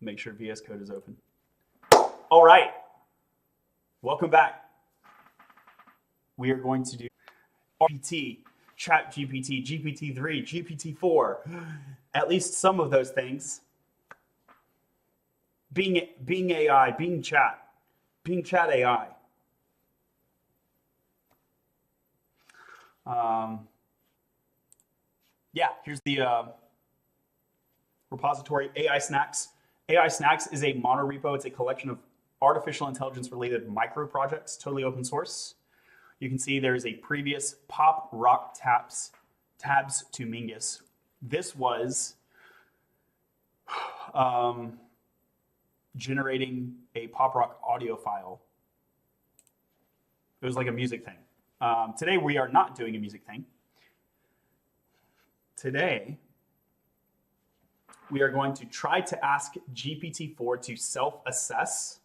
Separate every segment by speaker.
Speaker 1: Make sure VS Code is open. All right. Welcome back. We are going to do GPT, Chat GPT, GPT-3, GPT-4, at least some of those things. Being AI, being chat AI. Yeah, here's the repository, AI Snacks. AI Snacks is a monorepo. It's a collection of artificial intelligence related micro projects, totally open source. You can see there is a previous pop rock tabs to Mingus. This was generating a pop rock audio file. It was like a music thing. Today we are not doing a music thing. Today we are going to try to ask GPT-4 to self-assess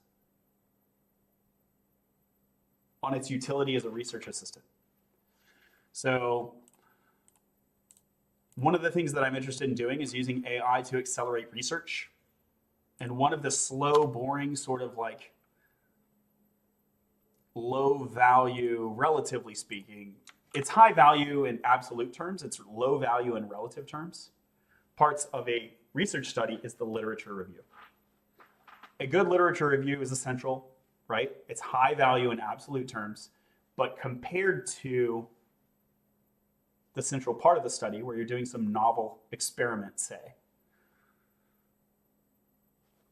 Speaker 1: on its utility as a research assistant. So one of the things that I'm interested in doing is using AI to accelerate research. And one of the slow, boring, sort of like low value, relatively speaking, it's high value in absolute terms, it's low value in relative terms. Parts of a research study is the literature review. A good literature review is essential, right? It's high value in absolute terms, but compared to the central part of the study where you're doing some novel experiment, say,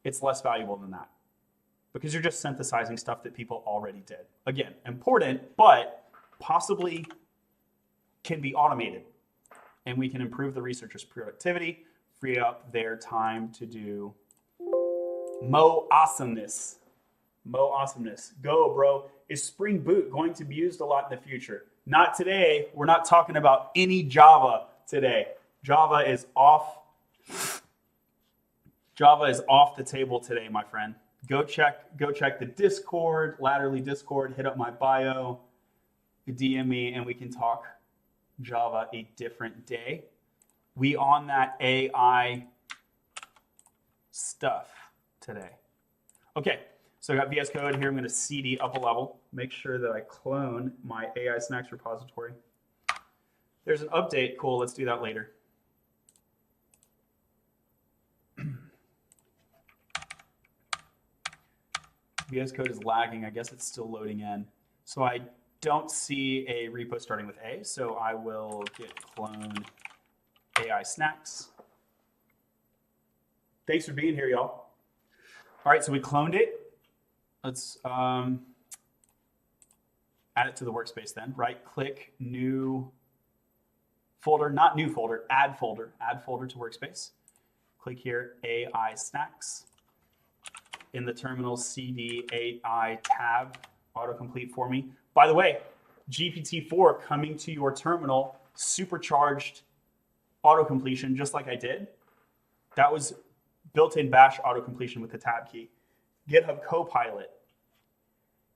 Speaker 1: it's less valuable than that because you're just synthesizing stuff that people already did. Again, important, but possibly can be automated, and we can improve the researchers' productivity, free up their time to do Mo awesomeness. Mo awesomeness. Go, bro. Is Spring Boot going to be used a lot in the future? Not today. We're not talking about any Java today. Java is off the table today, my friend. Go check the Discord, Latterly Discord, hit up my bio, DM me, and we can talk Java a different day. We on that AI stuff today. Okay, so I got VS Code here. I'm going to CD up a level. Make sure that I clone my AI Snacks repository. There's an update. Cool, let's do that later. VS Code is lagging. I guess it's still loading in. So I don't see a repo starting with A, so I will git clone AI Snacks. Thanks for being here, y'all. All right, so we cloned it. Let's add it to the workspace then. Right-click, new folder, not new folder, add folder to workspace. Click here, AI Snacks. In the terminal, cd AI tab, autocomplete for me. By the way, GPT-4 coming to your terminal, supercharged autocompletion, just like I did. That was built-in bash autocompletion with the tab key. GitHub Copilot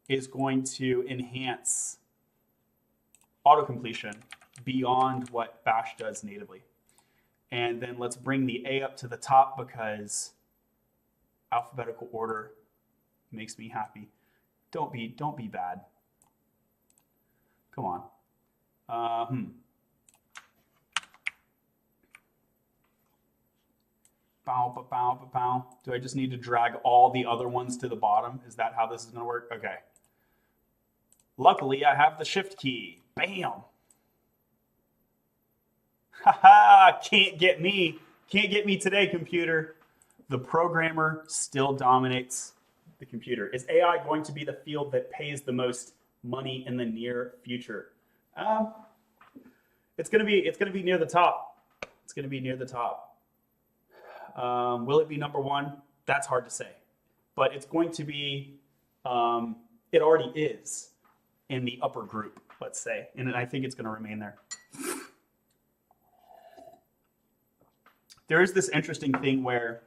Speaker 1: is going to enhance autocompletion beyond what bash does natively. And then let's bring the A up to the top because alphabetical order makes me happy. Don't be bad. Come on. Bow, bow, bow, bow. Do I just need to drag all the other ones to the bottom? Is that how this is going to work? Okay. Luckily, I have the shift key. Bam. Haha, can't get me. Can't get me today, computer. The programmer still dominates the computer. Is AI going to be the field that pays the most money in the near future? It's gonna be near the top. It's gonna be near the top. Will it be number one? That's hard to say, but it's going to be. It already is in the upper group, let's say, and I think it's going to remain there. There is this interesting thing where,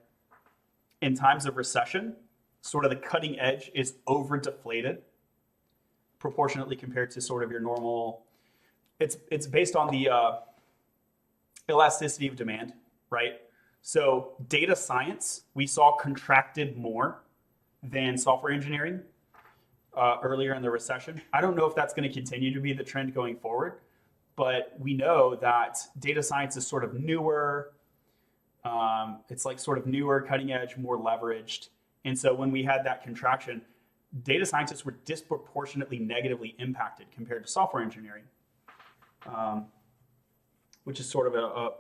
Speaker 1: in times of recession, sort of the cutting edge is over deflated proportionately compared to sort of your normal. It's based on the elasticity of demand, right? So data science, we saw contracted more than software engineering earlier in the recession. I don't know if that's going to continue to be the trend going forward, but we know that data science is sort of newer. It's like sort of newer, cutting edge, more leveraged. And so when we had that contraction, data scientists were disproportionately negatively impacted compared to software engineering, which is sort of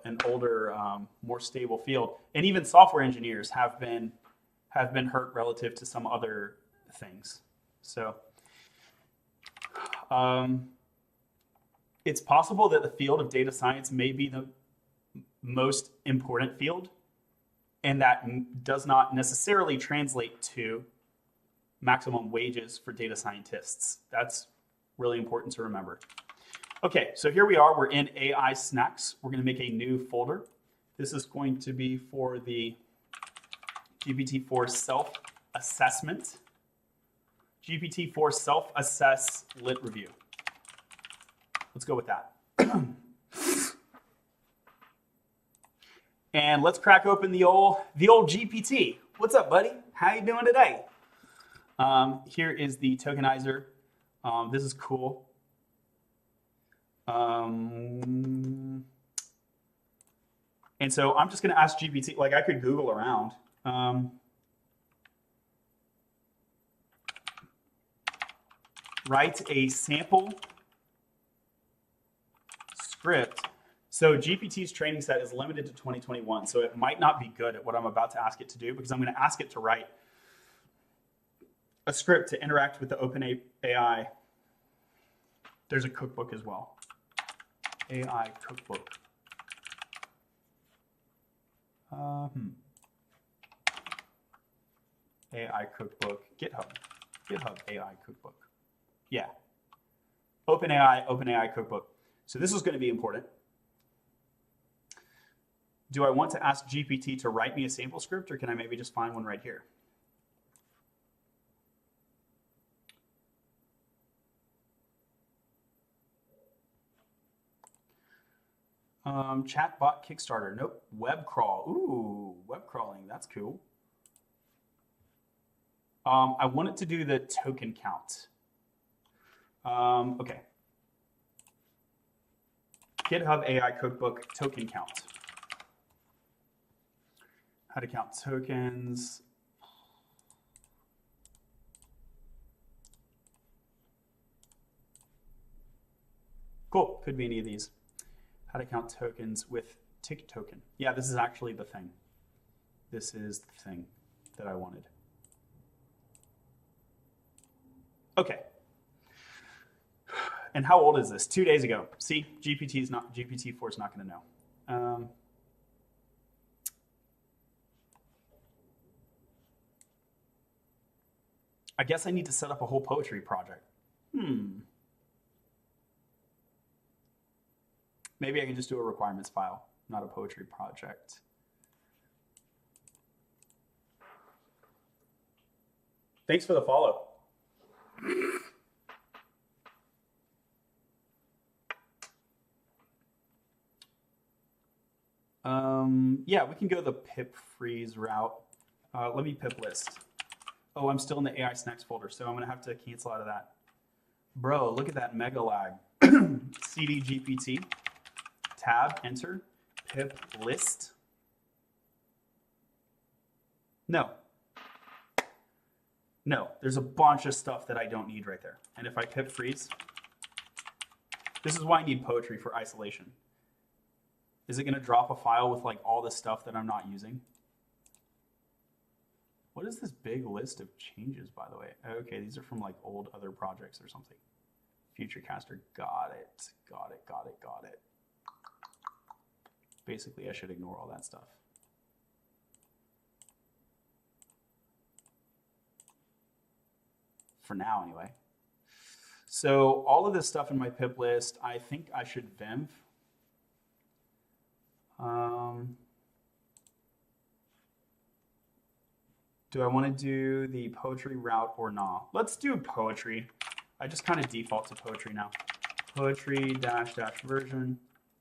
Speaker 1: an older, more stable field. And even software engineers have been hurt relative to some other things. So it's possible that the field of data science may be the most important field, and that does not necessarily translate to maximum wages for data scientists. That's really important to remember. Okay, so here we are. We're in AI snacks. We're going to make a new folder. This is going to be for the GPT-4 self-assessment. GPT-4 self-assess lit review. Let's go with that. And let's crack open the old GPT. What's up, buddy? How you doing today? Here is the tokenizer. This is cool. And so I'm just going to ask GPT, like I could Google around. Write a sample script. So GPT's training set is limited to 2021, so it might not be good at what I'm about to ask it to do, because I'm going to ask it to write a script to interact with the OpenAI. There's a cookbook as well. AI cookbook. AI cookbook. GitHub AI cookbook. Yeah. OpenAI cookbook. So this is going to be important. Do I want to ask GPT to write me a sample script, or can I maybe just find one right here? Chatbot Kickstarter. Nope. Web crawl. Ooh, web crawling. That's cool. I want it to do the token count. Okay. GitHub AI cookbook token count. How to count tokens. Cool. Could be any of these. How to count tokens with tick token. Yeah, this is actually the thing. This is the thing that I wanted. Okay. And how old is this? 2 days ago. See, GPT-4 is not going to know. I guess I need to set up a whole poetry project. Maybe I can just do a requirements file, not a poetry project. Thanks for the follow. Yeah, we can go the pip freeze route. Let me pip list. Oh, I'm still in the AI snacks folder, so I'm going to have to cancel out of that. Bro, look at that mega lag. CD GPT, tab, enter, pip list. No, there's a bunch of stuff that I don't need right there. And if I pip freeze, this is why I need poetry for isolation. Is it going to drop a file with like all the stuff that I'm not using? What is this big list of changes, by the way? Okay, these are from like old other projects or something. Futurecaster, got it. Basically, I should ignore all that stuff. For now, anyway. So all of this stuff in my pip list, I think I should venv. Do I want to do the poetry route or not? Let's do poetry. I just kind of default to poetry now. Poetry -- version.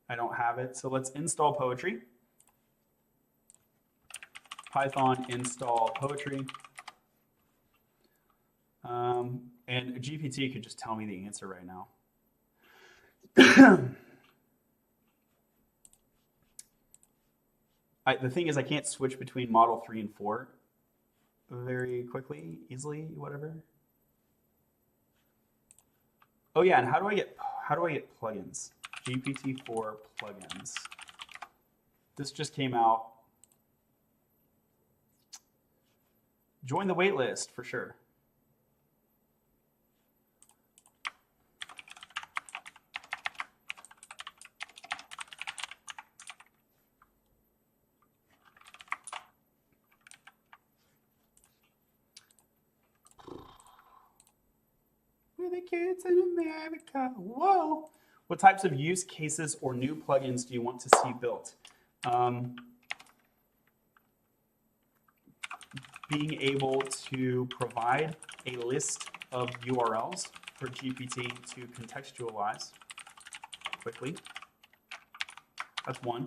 Speaker 1: I don't have it, so let's install poetry. Python install poetry. And GPT could just tell me the answer right now. The thing is, I can't switch between Model 3 and 4 very quickly, easily, whatever. Oh yeah, and how do I get plugins? GPT-4 plugins. This just came out. Join the waitlist for sure. We're the kids in America. Whoa. What types of use cases or new plugins do you want to see built? Being able to provide a list of URLs for GPT to contextualize quickly. That's one.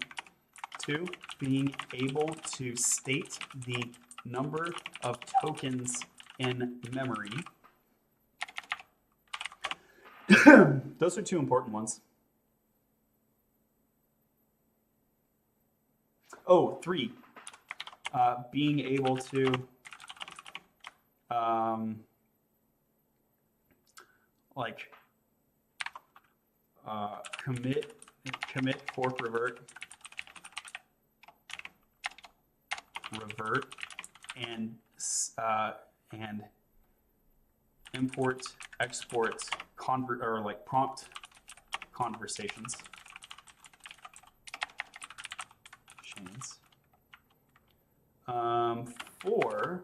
Speaker 1: Two, being able to state the number of tokens in memory. Those are two important ones. Oh, three, being able to commit, fork, revert, and import, export, prompt conversations. Chains. Four.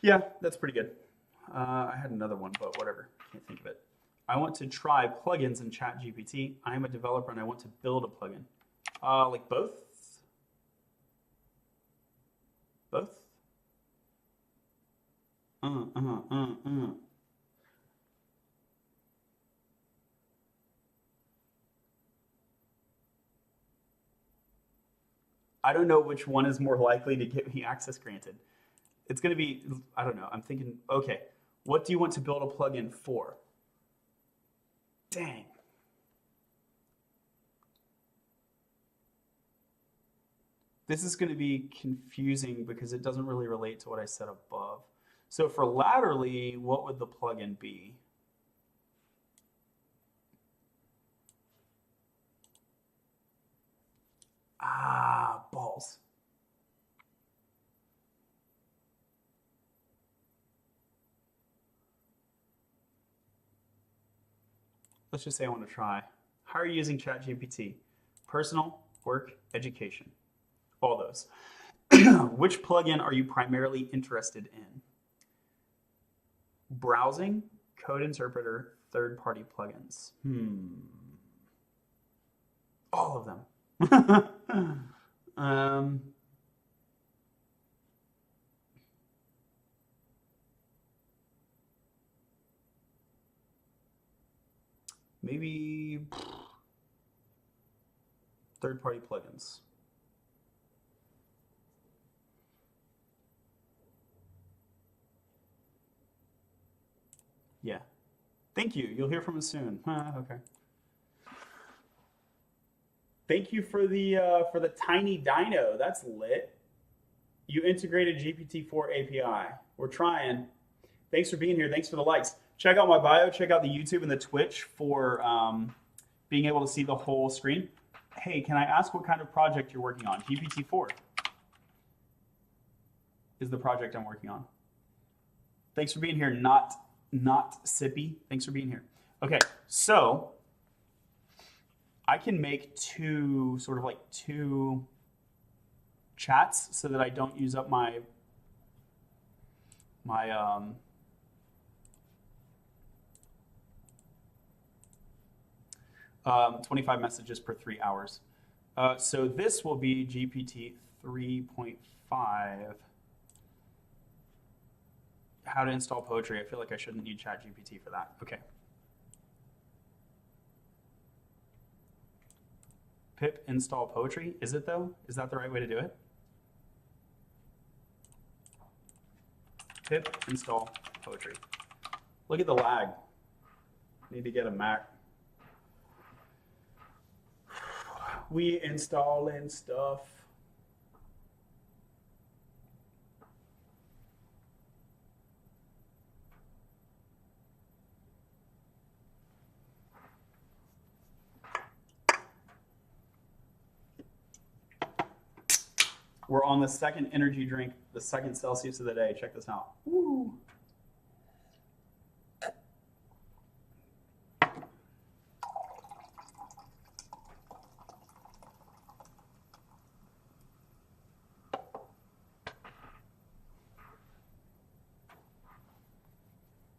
Speaker 1: Yeah, that's pretty good. I had another one, but whatever. Can't think of it. I want to try plugins in ChatGPT. I am a developer and I want to build a plugin. Like both? Both? I don't know which one is more likely to get me access granted. It's going to be, I don't know. I'm thinking, okay, what do you want to build a plugin for? Dang. This is going to be confusing because it doesn't really relate to what I said above. So for laterally, what would the plugin be? Balls. Let's just say I want to try. How are you using ChatGPT? Personal, work, education. All those. Which plugin are you primarily interested in? Browsing, code interpreter, third-party plugins. All of them. Maybe third-party plugins. Yeah. Thank you. You'll hear from us soon. Okay. Thank you for the tiny dino. That's lit. You integrated GPT-4 API. We're trying. Thanks for being here. Thanks for the likes. Check out my bio. Check out the YouTube and the Twitch for being able to see the whole screen. Hey, can I ask what kind of project you're working on? GPT-4 is the project I'm working on. Thanks for being here. Not Sippy. Thanks for being here. Okay, so I can make two chats so that I don't use up my 25 messages per 3 hours. So this will be GPT 3.5. how to install Poetry. I feel like I shouldn't need ChatGPT for that. Okay. Pip install Poetry. Is it though? Is that the right way to do it? Pip install Poetry. Look at the lag. Need to get a Mac. We installing stuff. We're on the second energy drink, the second Celsius of the day. Check this out. Woo.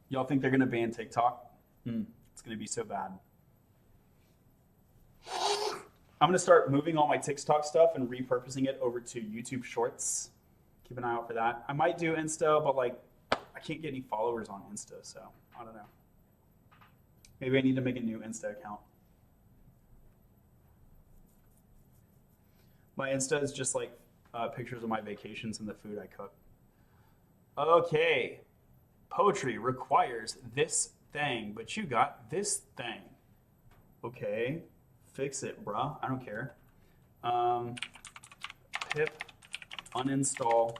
Speaker 1: Y'all think they're gonna ban TikTok? It's gonna be so bad. I'm gonna start moving all my TikTok stuff and repurposing it over to YouTube Shorts. Keep an eye out for that. I might do Insta, but like I can't get any followers on Insta, so I don't know. Maybe I need to make a new Insta account. My Insta is just like pictures of my vacations and the food I cook. Okay. Poetry requires this thing, but you got this thing. Okay, fix it, bruh. I don't care. Pip uninstall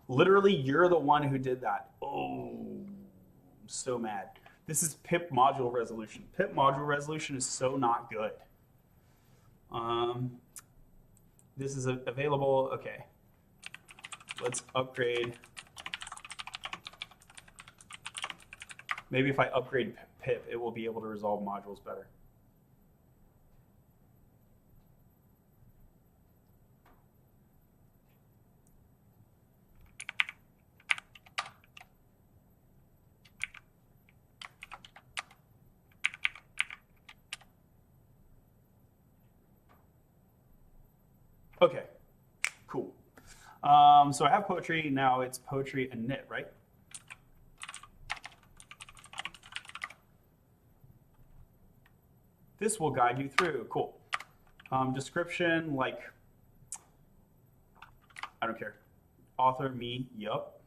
Speaker 1: Literally, you're the one who did that. Oh, I'm so mad. This is pip module resolution. Pip module resolution is so not good. This is available. Okay, let's upgrade. Maybe if I upgrade pip, it will be able to resolve modules better. Okay, cool. So I have poetry, now it's poetry and knit, right? This will guide you through, cool. Description, like, I don't care. Author, me, yup.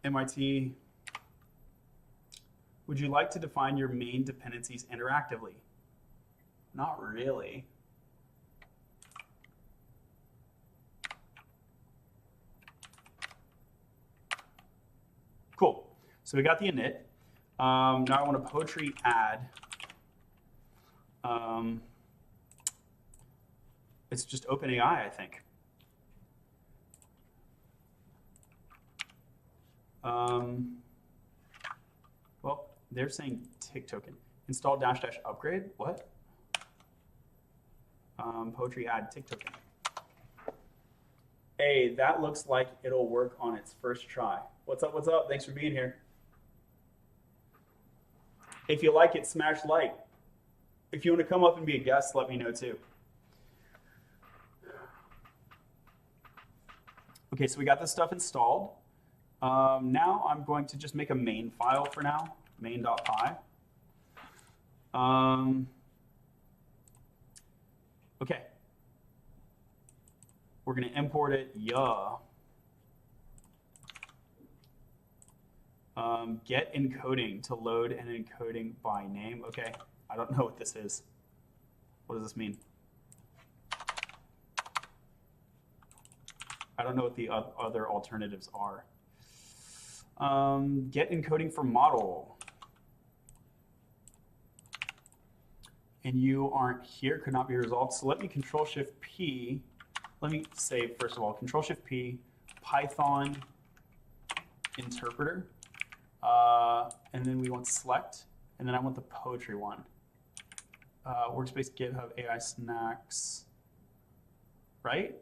Speaker 1: MIT, would you like to define your main dependencies interactively? Not really. Cool. So we got the init. Now I want a poetry add. It's just OpenAI, I think. Well, they're saying tick token. Install -- upgrade. What? Poetry add tick token. Hey, that looks like it'll work on its first try. What's up? What's up? Thanks for being here. If you like it, smash like. If you want to come up and be a guest, let me know too. Okay, so we got this stuff installed. Now I'm going to just make a main file for now, main.py. Okay. We're going to import it, get encoding to load an encoding by name. Okay, I don't know what this is. What does this mean? I don't know what the other alternatives are. Get encoding for model. And you aren't here, could not be resolved. So let me Control-Shift-P. Let me say, first of all, Control-Shift-P, Python interpreter. And then we want select. And then I want the poetry one. Workspace, GitHub, AI snacks. Right?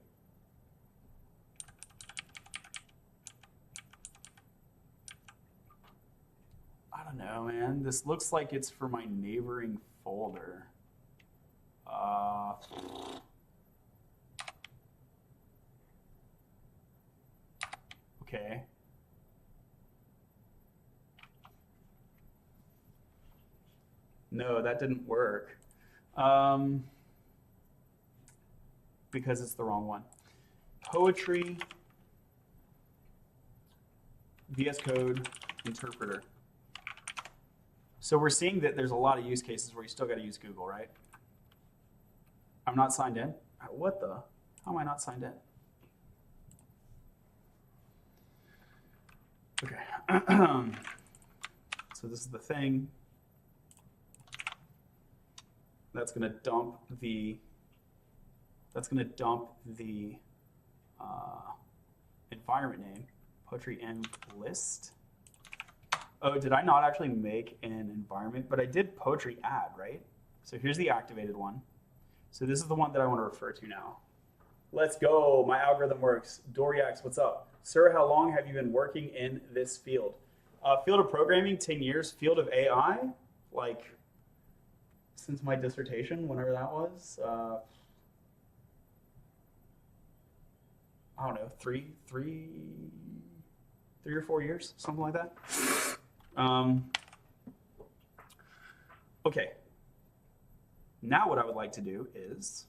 Speaker 1: know, man. This looks like it's for my neighboring folder. Okay. No, that didn't work. Because it's the wrong one. Poetry, VS Code, interpreter. So we're seeing that there's a lot of use cases where you still got to use Google, right? I'm not signed in. What the? How am I not signed in? Okay. So this is the thing. That's going to dump the environment name, poetry env list. Oh, did I not actually make an environment? But I did poetry add, right? So here's the activated one. So this is the one that I want to refer to now. Let's go. My algorithm works. Doriax, what's up? Sir, how long have you been working in this field? Field of programming, 10 years. Field of AI, like since my dissertation, whenever that was. I don't know, three or 4 years, something like that. Okay. Now what I would like to do is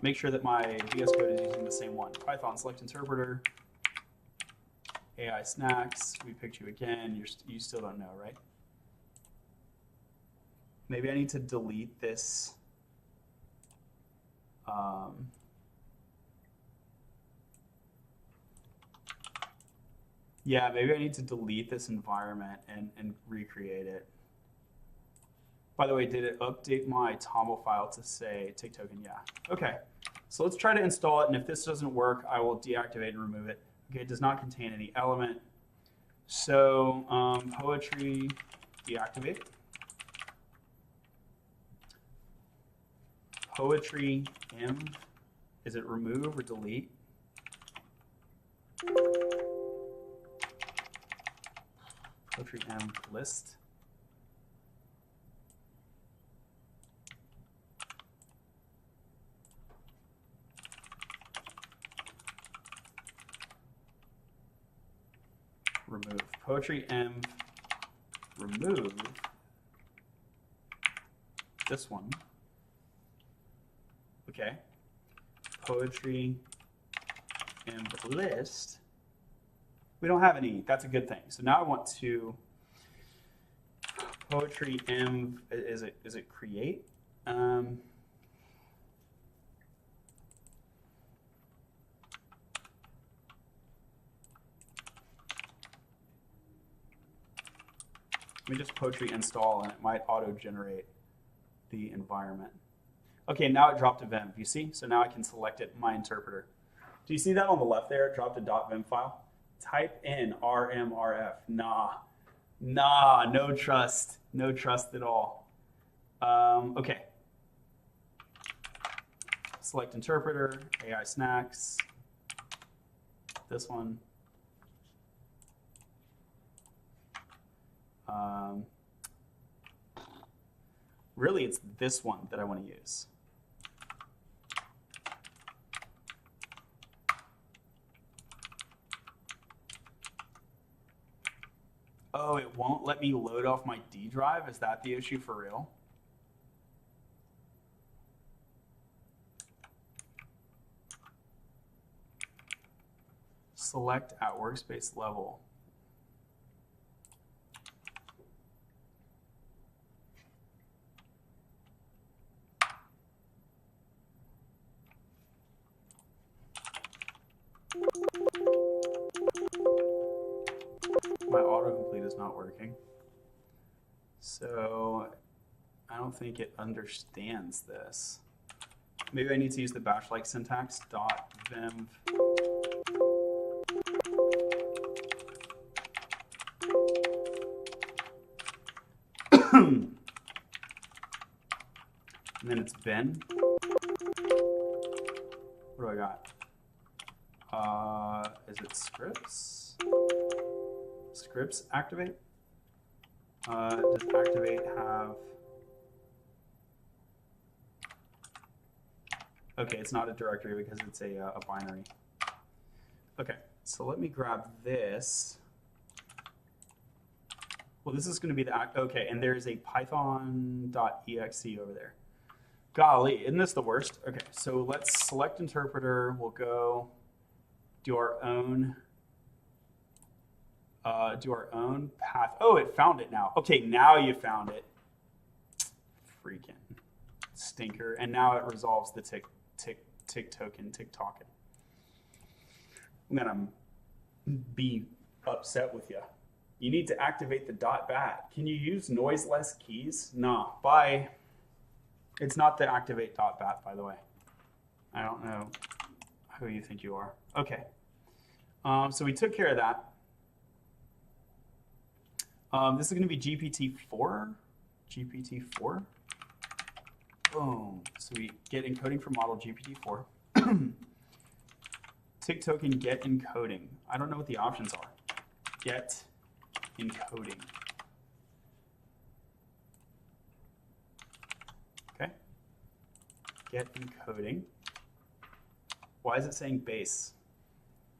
Speaker 1: make sure that my VS Code is using the same one. Python select interpreter, AI snacks. We picked you again. You still don't know, right? Maybe I need to delete this. Yeah, maybe I need to delete this environment and recreate it. By the way, did it update my toml file to say take token? Yeah. Okay. So let's try to install it, and if this doesn't work, I will deactivate and remove it. Okay, it does not contain any element. So poetry deactivate. Poetry env, is it remove or delete? Poetry env list. Remove. Poetry env remove this one. Okay. Poetry env list. We don't have any. That's a good thing. So now I want to poetry env. Is it create? Let me just poetry install, and it might auto-generate the environment. Okay, now it dropped a vim. You see? So now I can select it, my interpreter. Do you see that on the left there? It dropped a .vim file. Type in rmrf. Nah, no trust. No trust at all. Okay. Select interpreter, AI snacks. This one. Really, it's this one that I want to use. Oh, it won't let me load off my D drive? Is that the issue for real? Select at workspace level. My autocomplete is not working. So I don't think it understands this. Maybe I need to use the bash-like syntax, .vim. And then it's bin. What do I got? Is it scripts? scripts activate? Does activate have... Okay, it's not a directory because it's a binary. Okay, so let me grab this. Well, this is going to be the, okay, and there's a python.exe over there. Golly, isn't this the worst? Okay, so let's select interpreter. We'll go do our own path. Oh, it found it now. Okay, now you found it. Freaking stinker. And now it resolves the tick token. I'm gonna be upset with you. You need to activate the .bat. Can you use noiseless keys? No. Bye. It's not the activate .bat, by the way. I don't know who you think you are. Okay. So we took care of that. This is going to be GPT-4. GPT-4. Boom. So we get encoding from model GPT-4. Tick token get encoding. I don't know what the options are. Get encoding. Okay. Get encoding. Why is it saying base?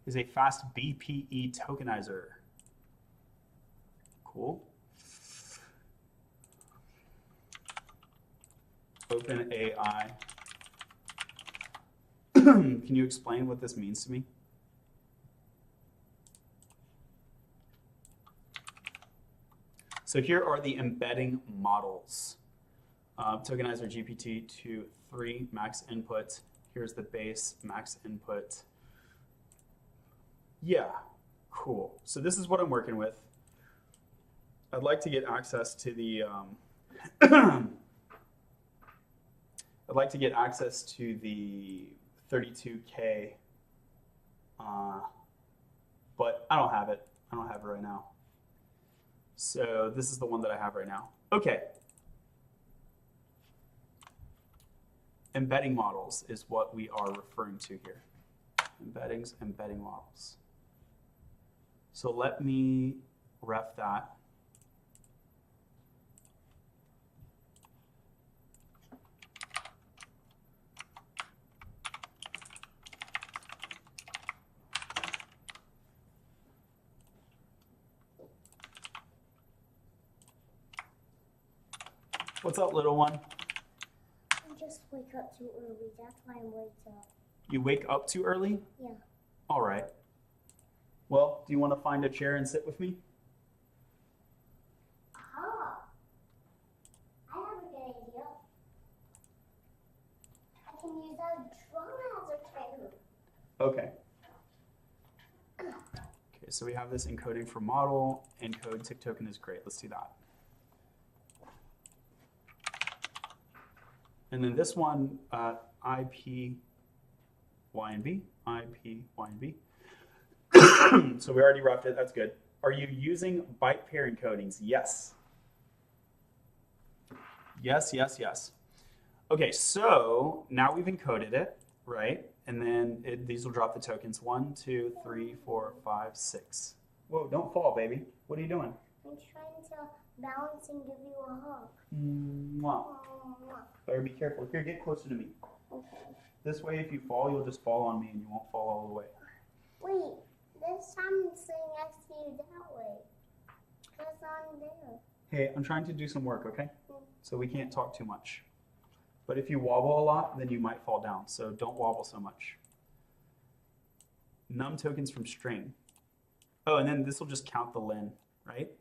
Speaker 1: Is a fast BPE tokenizer. Cool. OpenAI. Can you explain what this means to me? So here are the embedding models. Tokenizer GPT 2.3 max input. Here's the base max input. Yeah, cool. So this is what I'm working with. I'd like to get access to the I'd like to get access to the 32K, but I don't have it. I don't have it right now. So this is the one that I have right now. Okay. Embedding models is what we are referring to here. Embedding models. So let me ref that. What's up, little one?
Speaker 2: I just wake up too early. That's why I'm late up.
Speaker 1: You wake up too early?
Speaker 2: Yeah.
Speaker 1: All right. Well, do you want to find a chair and sit with me?
Speaker 2: Ah, I have a good idea. I can use a drum as a chair.
Speaker 1: Okay. Okay, so we have this encoding for model. Encode tick token is great. Let's do that. And then this one, IP, Y, and B. IP, Y, and B. So we already roughed it. That's good. Are you using byte pair encodings? Yes. Yes, yes, yes. Okay, so now we've encoded it, right? And then these will drop the tokens. 1, 2, 3, 4, 5, 6. Whoa, don't fall, baby. What are you doing?
Speaker 2: I'm trying to balance and give you a hug.
Speaker 1: Mwah. Better be careful. Here, get closer to me.
Speaker 2: Okay.
Speaker 1: This way, if you fall, you'll just fall on me and you won't fall all the way.
Speaker 2: Wait, this time I'm sitting next to you that way. Because I'm there.
Speaker 1: Hey, I'm trying to do some work, okay? So we can't talk too much. But if you wobble a lot, then you might fall down. So don't wobble so much. Num tokens from string. Oh, and then this will just count the len, right?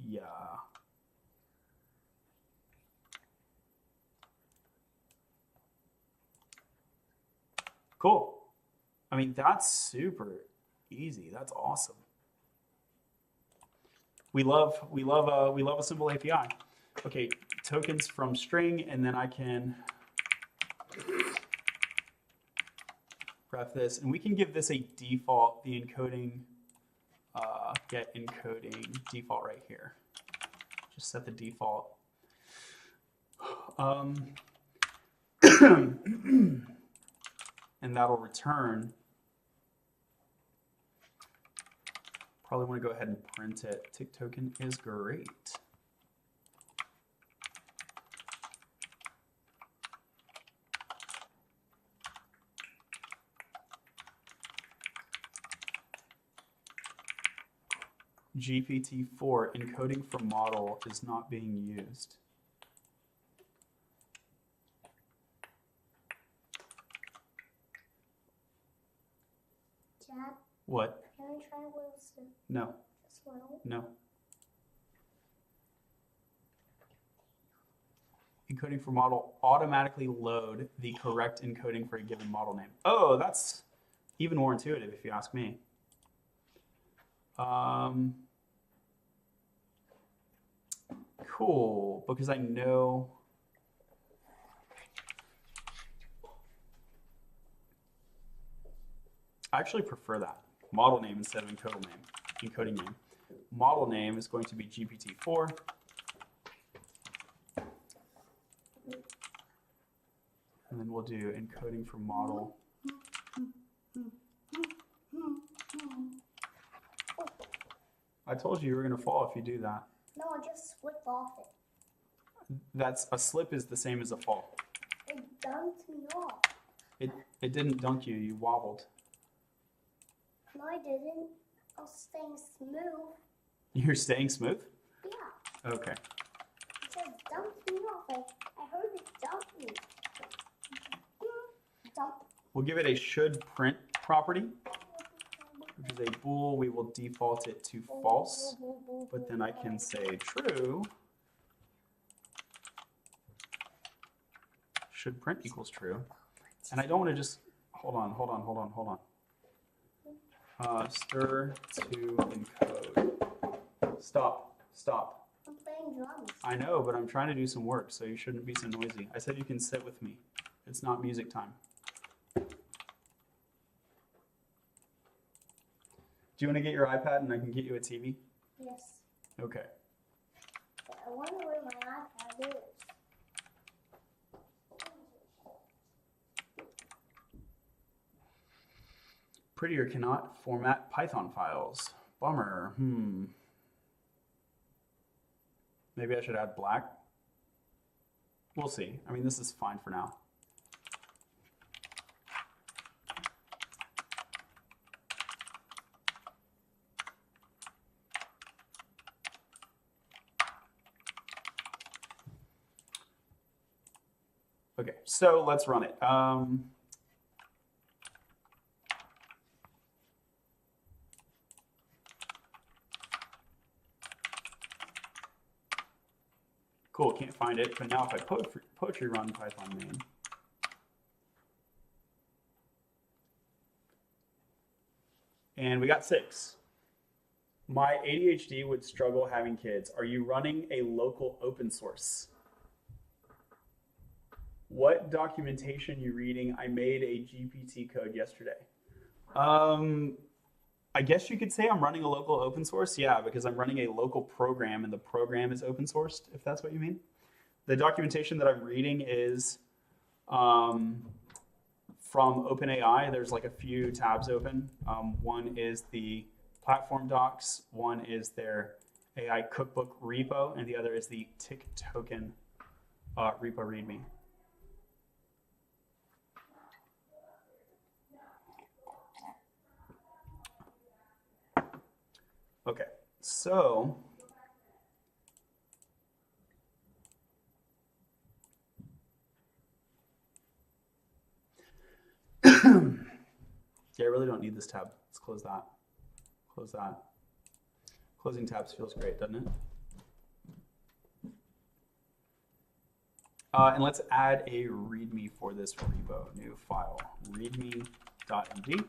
Speaker 1: Yeah. Cool. I mean, that's super easy. That's awesome. We love a simple API. Okay, tokens from string, and then I can ref this, and we can give this a default, the encoding, get encoding default right here. Just set the default. And that'll return Probably want to go ahead and print it. Tick token is great. GPT-4 encoding for model is not being used.
Speaker 2: Dad,
Speaker 1: What?
Speaker 2: can I try Wilson?
Speaker 1: No,
Speaker 2: Just little?
Speaker 1: no. Encoding for model automatically load the correct encoding for a given model name. Oh, that's even more intuitive if you ask me. Cool, because I know I actually prefer that. Model name instead of encoding name. Model name is going to be GPT-4. And then we'll do encoding for model. I told you were going to fall if you do that.
Speaker 2: No, I just slipped off it.
Speaker 1: That's a slip is the same as a fall.
Speaker 2: It dunked me off.
Speaker 1: It didn't dunk you, you wobbled.
Speaker 2: No, I didn't. I was staying smooth.
Speaker 1: You're staying smooth?
Speaker 2: Yeah.
Speaker 1: Okay.
Speaker 2: It said dunked me off. I heard it dunk me. Dump.
Speaker 1: We'll give it a should print property, which is a bool. We will default it to false, but then I can say true. Should print equals true. And I don't want to just, hold on. Stir to encode. Stop.
Speaker 2: I'm playing drums.
Speaker 1: I know, but I'm trying to do some work, so you shouldn't be so noisy. I said you can sit with me. It's not music time. Do you want to get your iPad and I can get you a TV?
Speaker 2: Yes.
Speaker 1: Okay.
Speaker 2: But I wonder where my iPad is.
Speaker 1: Prettier cannot format Python files. Bummer. Maybe I should add black. We'll see. I mean, this is fine for now. Okay, so let's run it. Cool, can't find it, but now if I poetry run Python main, and we got 6. My ADHD would struggle having kids. Are you running a local open source? What documentation you reading? I made a GPT code yesterday. I guess you could say I'm running a local open source. Yeah, because I'm running a local program and the program is open sourced, if that's what you mean. The documentation that I'm reading is from OpenAI. There's like a few tabs open. One is the platform docs, one is their AI cookbook repo, and the other is the tick token repo readme. Okay, so yeah, I really don't need this tab. Let's close that. Close that. Closing tabs feels great, doesn't it? And let's add a README for this repo. New file, readme.md.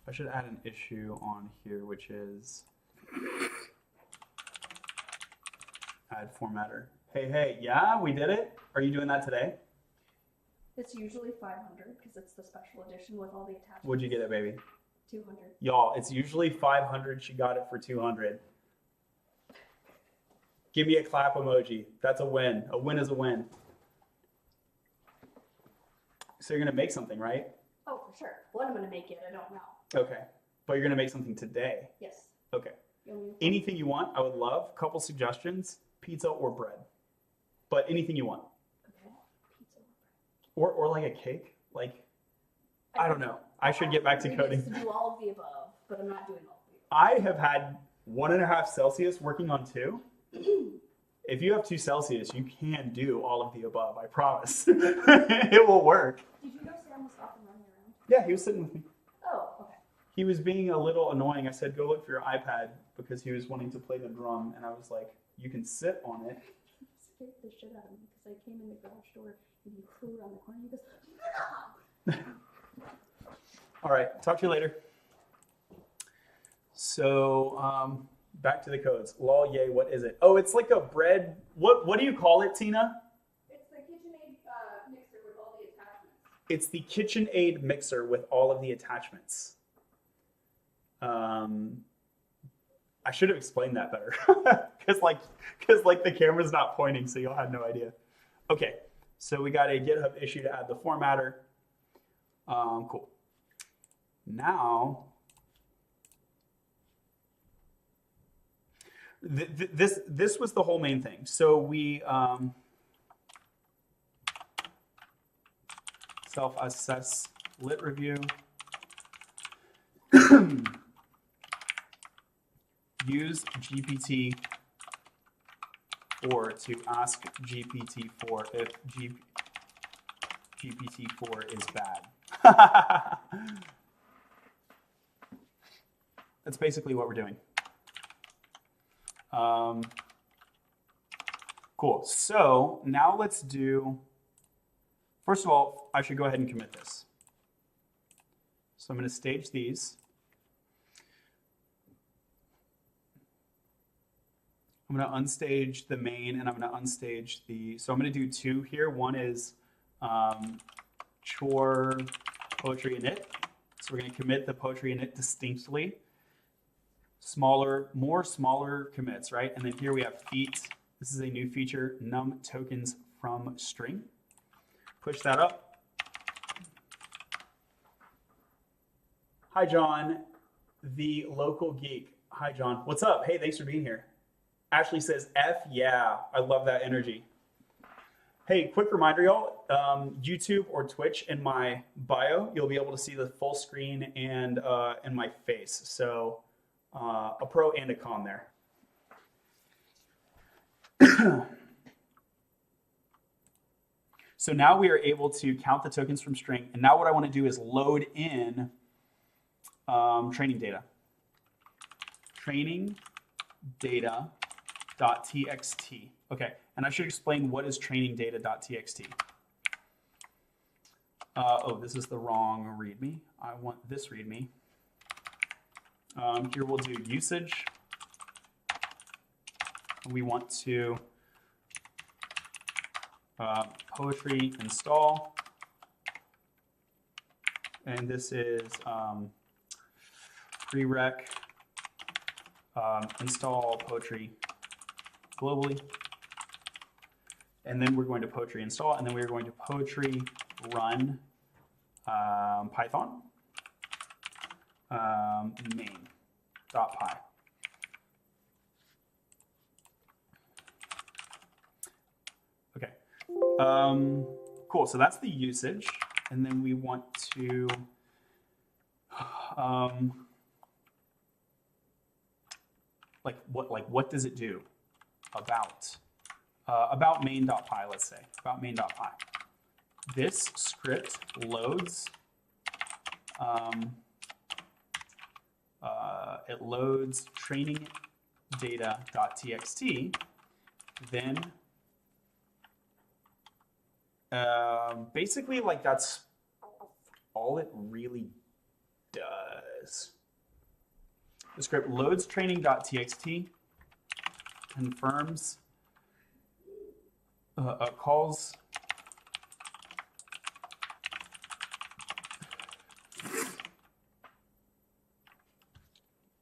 Speaker 1: I should add an issue on here, which is add formatter. Hey, yeah, we did it. Are you doing that today?
Speaker 3: It's usually 500 because it's the special edition with all the attachments.
Speaker 1: What'd you get it, baby?
Speaker 3: 200.
Speaker 1: Y'all, it's usually 500. She got it for 200. Give me a clap emoji. That's a win. A win is a win. So you're gonna make something, right?
Speaker 3: Oh, for sure. When I'm gonna make it, I don't know.
Speaker 1: Okay. But you're gonna make something today.
Speaker 3: Yes.
Speaker 1: Okay.
Speaker 3: You want me to-
Speaker 1: Anything you want, I would love. Couple suggestions: pizza or bread. But anything you want,
Speaker 3: Okay. Pizza.
Speaker 1: or like a cake. Like I don't know. I should get back to coding.
Speaker 3: To do all of the above, but I'm not doing all of the
Speaker 1: I have had 1.5 Celsius working on 2. If you have 2 Celsius, you can do all of the above. I promise. It will work.
Speaker 3: Did you know Sam was off and running around?
Speaker 1: Yeah, he was sitting with me.
Speaker 3: Oh, okay.
Speaker 1: He was being a little annoying. I said, go look for your iPad because he was wanting to play the drum. And I was like, you can sit on it.
Speaker 3: He scared the shit out of me because I came in the garage door and he flew around the corner and he goes, no!
Speaker 1: All right, talk to you later. So back to the codes. Lol, yay, what is it? Oh, it's like a bread. What do you call it, Tina?
Speaker 3: It's the KitchenAid mixer with all the attachments.
Speaker 1: It's the KitchenAid mixer with all of the attachments. I should have explained that better because the camera's not pointing, so you'll have no idea. Okay, so we got a GitHub issue to add the formatter. Cool. Now, this was the whole main thing. So we self-assess lit review. Use GPT-4 to ask GPT-4 if GPT-4 is bad. That's basically what we're doing. Cool. So now let's do, first of all, I should go ahead and commit this. So I'm going to stage these. I'm going to unstage the main and I'm going to unstage the, so I'm going to do 2 here. One is chore, poetry, init. So we're going to commit the poetry init distinctly. More smaller commits, right? And then here we have feat. This is a new feature, num tokens from string. Push that up. Hi, John, the local geek. Hi, John. What's up? Hey, thanks for being here. Ashley says, F yeah. I love that energy. Hey, quick reminder, y'all. YouTube or Twitch in my bio, you'll be able to see the full screen and my face. So a pro and a con there. So now we are able to count the tokens from string. And now what I want to do is load in training data. Training data.txt. Okay, and I should explain what is training data.txt. Oh, this is the wrong README. I want this README. Here we'll do usage. We want to poetry install. And this is prereq install poetry globally. And then we're going to poetry install, and then we're going to poetry run Python main.py. Okay. Cool. So that's the usage, and then we want to what does it do about main.py, let's say, about main.py. This script loads, it loads training data.txt, then basically like that's all it really does. The script loads training.txt, confirms, calls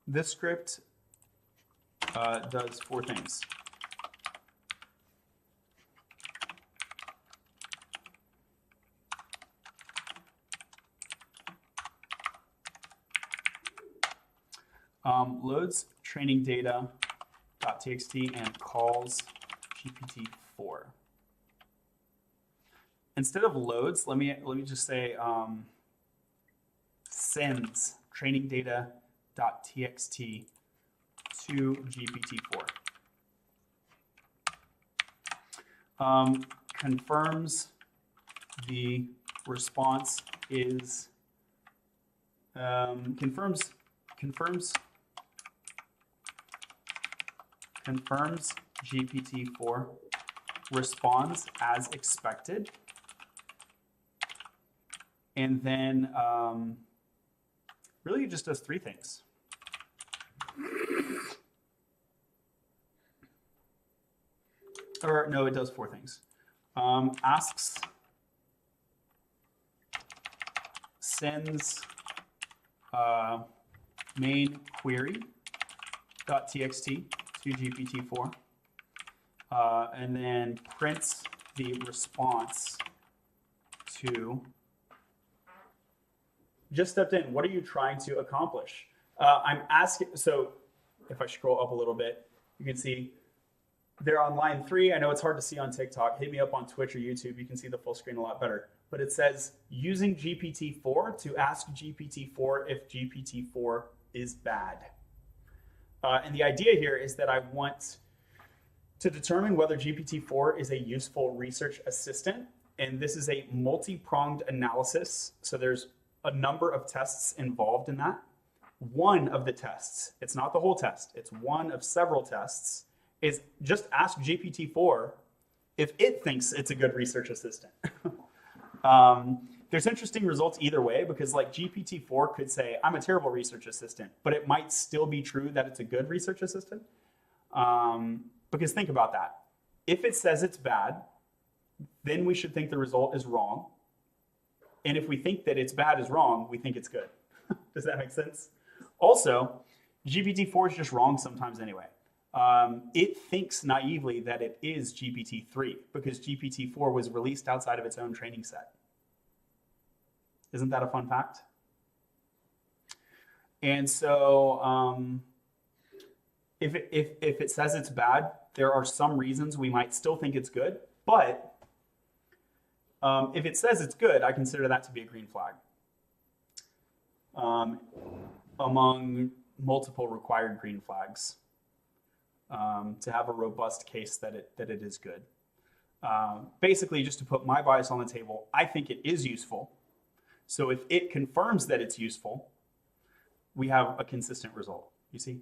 Speaker 1: this script does 4 things. Loads training data.txt and calls GPT-4. Instead of loads, let me just say sends training data.txt to GPT-4. Confirms the response is confirms GPT-4 responds as expected, and then really it just does three things. Or no, it does four things. Asks, sends main query.txt to GPT-4, and then prints the response to. Just stepped in. What are you trying to accomplish? I'm asking. So if I scroll up a little bit, you can see they're on line 3. I know it's hard to see on TikTok. Hit me up on Twitch or YouTube. You can see the full screen a lot better. But it says using GPT-4 to ask GPT-4 if GPT-4 is bad. And the idea here is that I want to determine whether GPT-4 is a useful research assistant. And this is a multi-pronged analysis. So there's a number of tests involved in that. One of the tests, it's not the whole test, it's one of several tests, is just ask GPT-4 if it thinks it's a good research assistant. There's interesting results either way, because like GPT-4 could say, I'm a terrible research assistant, but it might still be true that it's a good research assistant. Because think about that. If it says it's bad, then we should think the result is wrong. And if we think that it's bad is wrong, we think it's good. Does that make sense? Also, GPT-4 is just wrong sometimes anyway. It thinks naively that it is GPT-3 because GPT-4 was released outside of its own training set. Isn't that a fun fact? And so if it says it's bad, there are some reasons we might still think it's good, but if it says it's good, I consider that to be a green flag. Among multiple required green flags to have a robust case that it is good. Basically, just to put my bias on the table, I think it is useful. So if it confirms that it's useful, we have a consistent result, you see?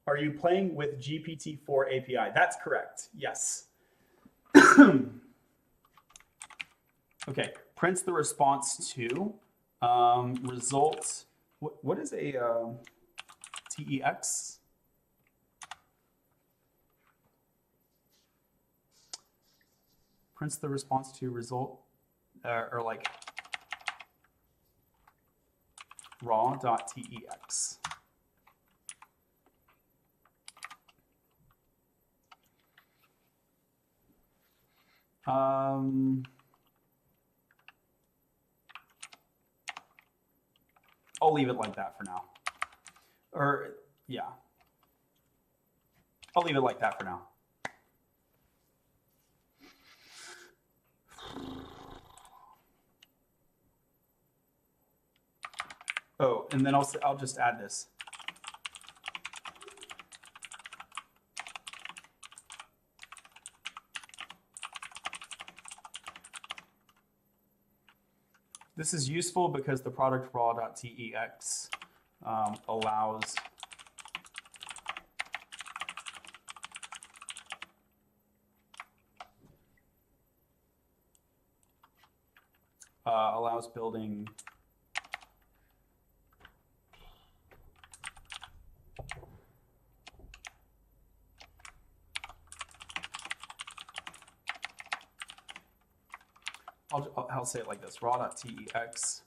Speaker 1: Are you playing with GPT-4 API? That's correct, yes. Okay, prints the response to results. What is a TEX? Prints the response to result, or like raw.tex. I'll leave it like that for now. Or, yeah. I'll leave it like that for now. Oh, and then I'll just add this. This is useful because the product raw.tex allows building I'll say it like this, raw.tex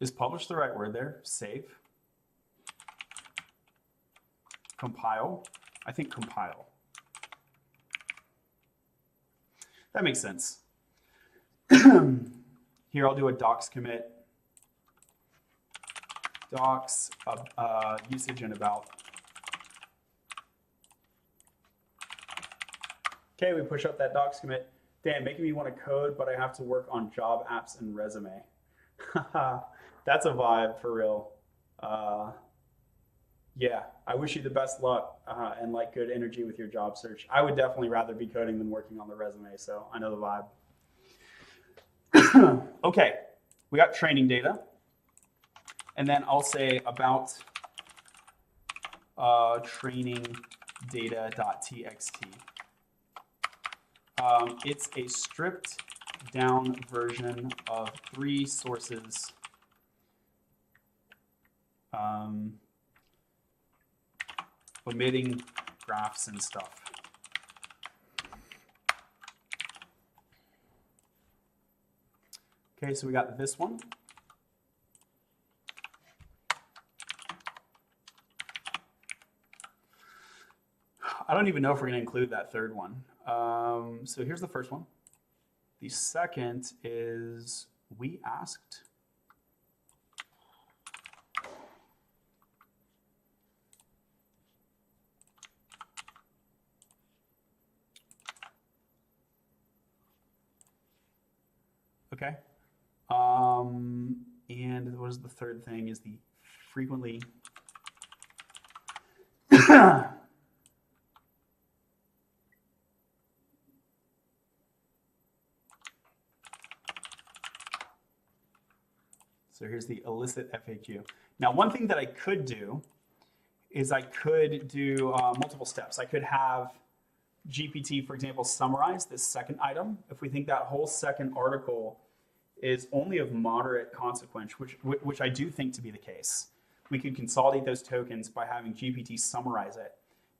Speaker 1: Is publish the right word there? Save. Compile. I think compile. That makes sense. Here, I'll do a docs commit. Docs, usage and about. Okay, we push up that docs commit. Damn, making me want to code, but I have to work on job apps and resume. That's a vibe for real. Yeah, I wish you the best luck and like good energy with your job search. I would definitely rather be coding than working on the resume, so I know the vibe. Okay, we got training data. And then I'll say about training data.txt. It's a stripped down version of 3 sources omitting graphs and stuff. Okay, so we got this one. I don't even know if we're going to include that third one. So here's the first one. The second is we asked. Okay. And what is the third thing is the frequently. So here's the illicit FAQ. Now, one thing that I could do is I could do multiple steps. I could have GPT, for example, summarize this second item. If we think that whole second article is only of moderate consequence, which I do think to be the case, we could consolidate those tokens by having GPT summarize it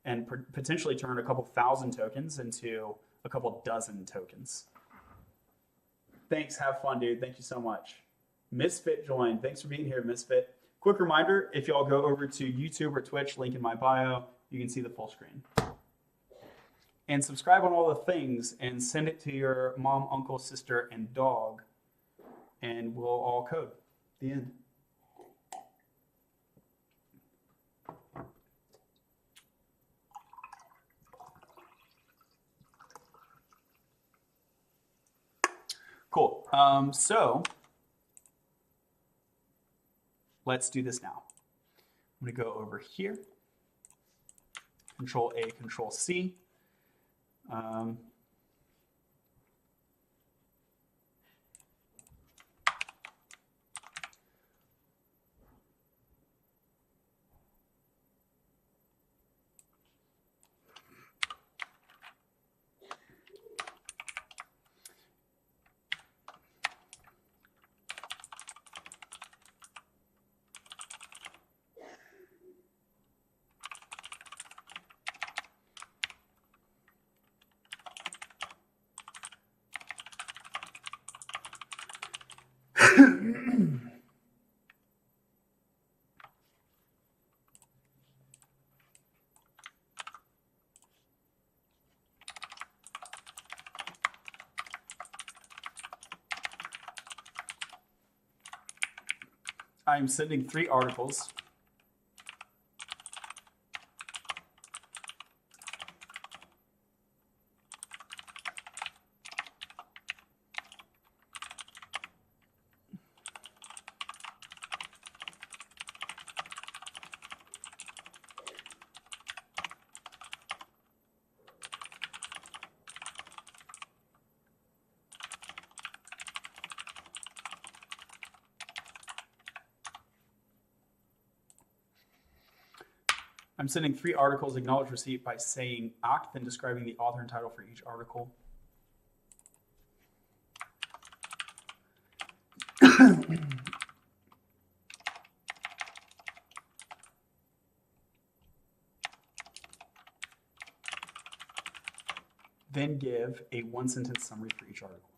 Speaker 1: and potentially turn a couple thousand tokens into a couple dozen tokens. Thanks, have fun, dude. Thank you so much. Misfit joined. Thanks for being here, Misfit. Quick reminder, if y'all go over to YouTube or Twitch, link in my bio, you can see the full screen. And subscribe on all the things and send it to your mom, uncle, sister, and dog, and we'll all code. The end. Cool. So let's do this now. I'm going to go over here, Control A, Control C. I'm sending 3 articles. I'm sending 3 articles, acknowledge receipt by saying ACT, then describing the author and title for each article. Then give a 1-sentence summary for each article.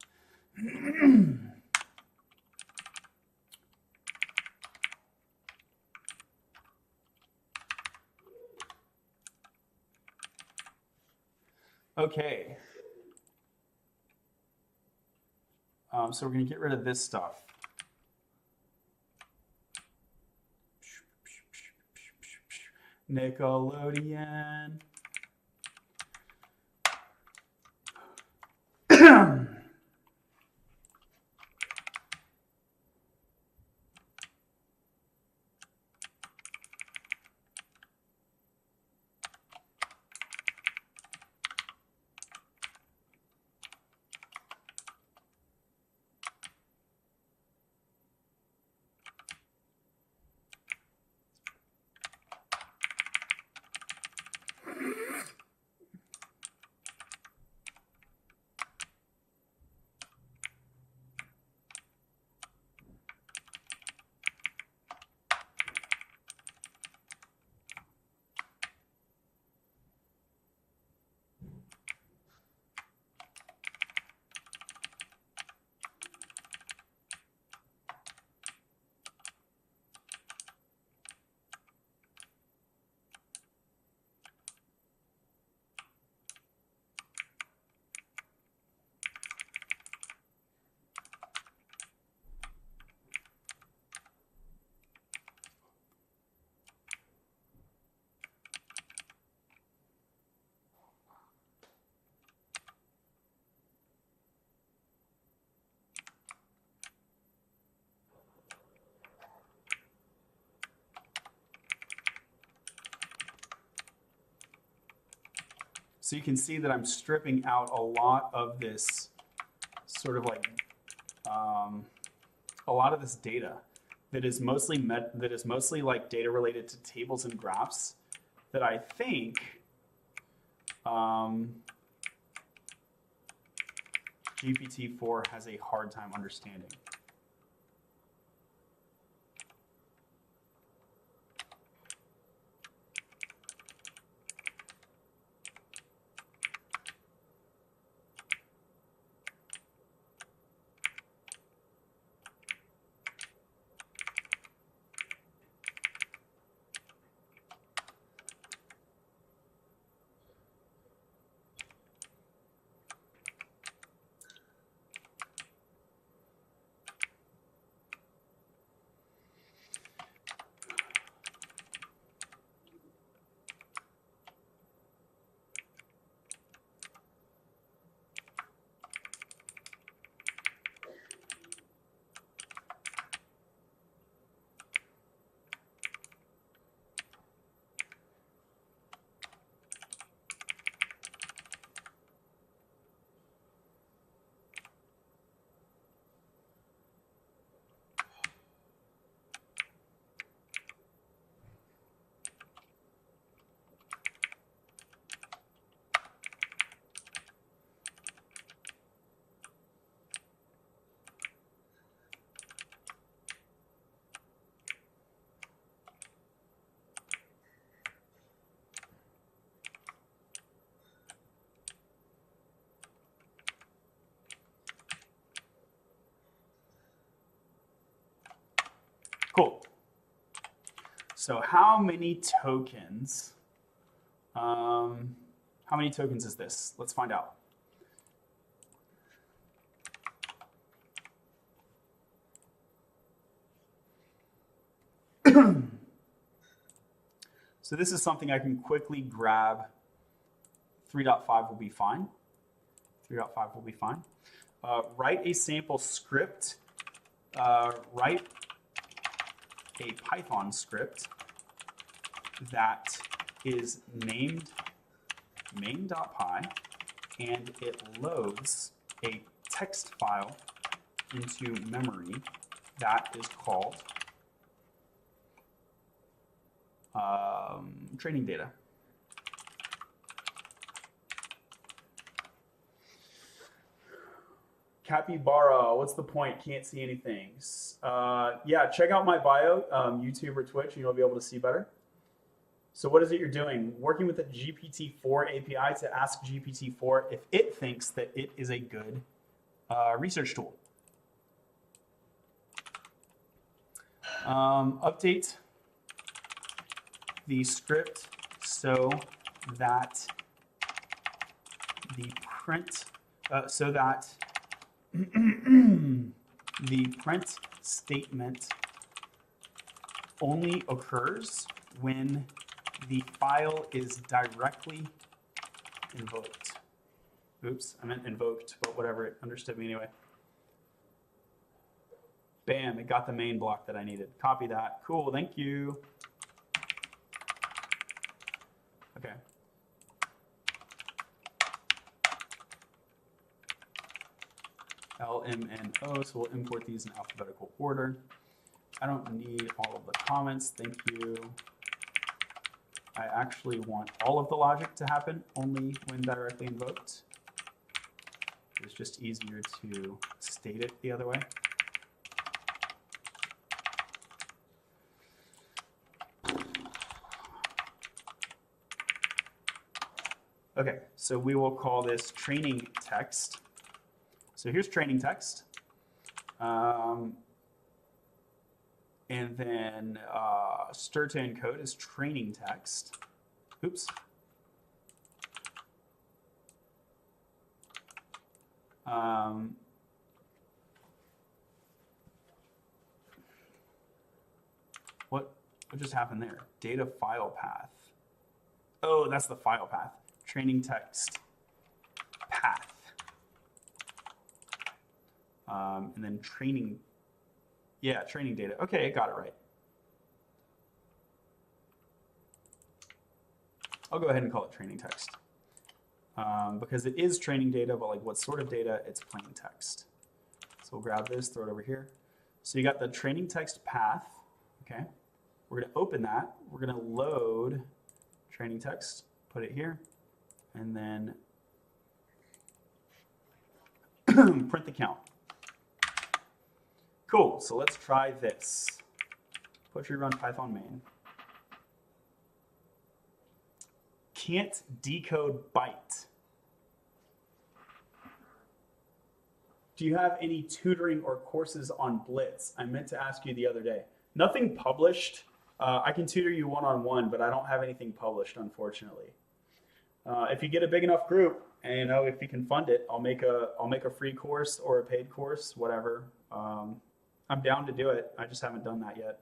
Speaker 1: Okay. So we're going to get rid of this stuff. Nickelodeon. So you can see that I'm stripping out a lot of this sort of like a lot of this data that is mostly like data related to tables and graphs that I think GPT-4 has a hard time understanding. Cool. So how many tokens? How many tokens is this? Let's find out. So this is something I can quickly grab. 3.5 will be fine. 3.5 will be fine. Write a sample script. Write a Python script that is named main.py, and it loads a text file into memory that is called training data. Capybara, what's the point? Can't see anything. Yeah, check out my bio, YouTube or Twitch, and you'll be able to see better. So what is it you're doing? Working with the GPT-4 API to ask GPT-4 if it thinks that it is a good research tool. Update the script so that the print, so that the print statement only occurs when the file is directly invoked. Oops, I meant invoked, but whatever, it understood me anyway. Bam, it got the main block that I needed. Copy that. Cool, thank you. Okay. L, M, N, O, so we'll import these in alphabetical order. I don't need all of the comments, thank you. I actually want all of the logic to happen only when directly invoked. It's just easier to state it the other way. Okay, so we will call this training text. So here's training text. And then stir to encode is training text. Oops. What just happened there? Data file path. Oh, that's the file path. Training text path. And then training, yeah, training data. Okay, got it right. I'll go ahead and call it training text. Because it is training data, but like what sort of data? It's plain text. So we'll grab this, throw it over here. So you got the training text path, okay? We're gonna open that. We're gonna load training text, put it here, and then print the count. Cool, so let's try this. Poetry run Python main. Can't decode byte. Do you have any tutoring or courses on Blitz? I meant to ask you the other day. Nothing published. I can tutor you one-on-one, but I don't have anything published, unfortunately. If you get a big enough group, and you know, if you can fund it, I'll make a free course or a paid course, whatever. I'm down to do it. I just haven't done that yet.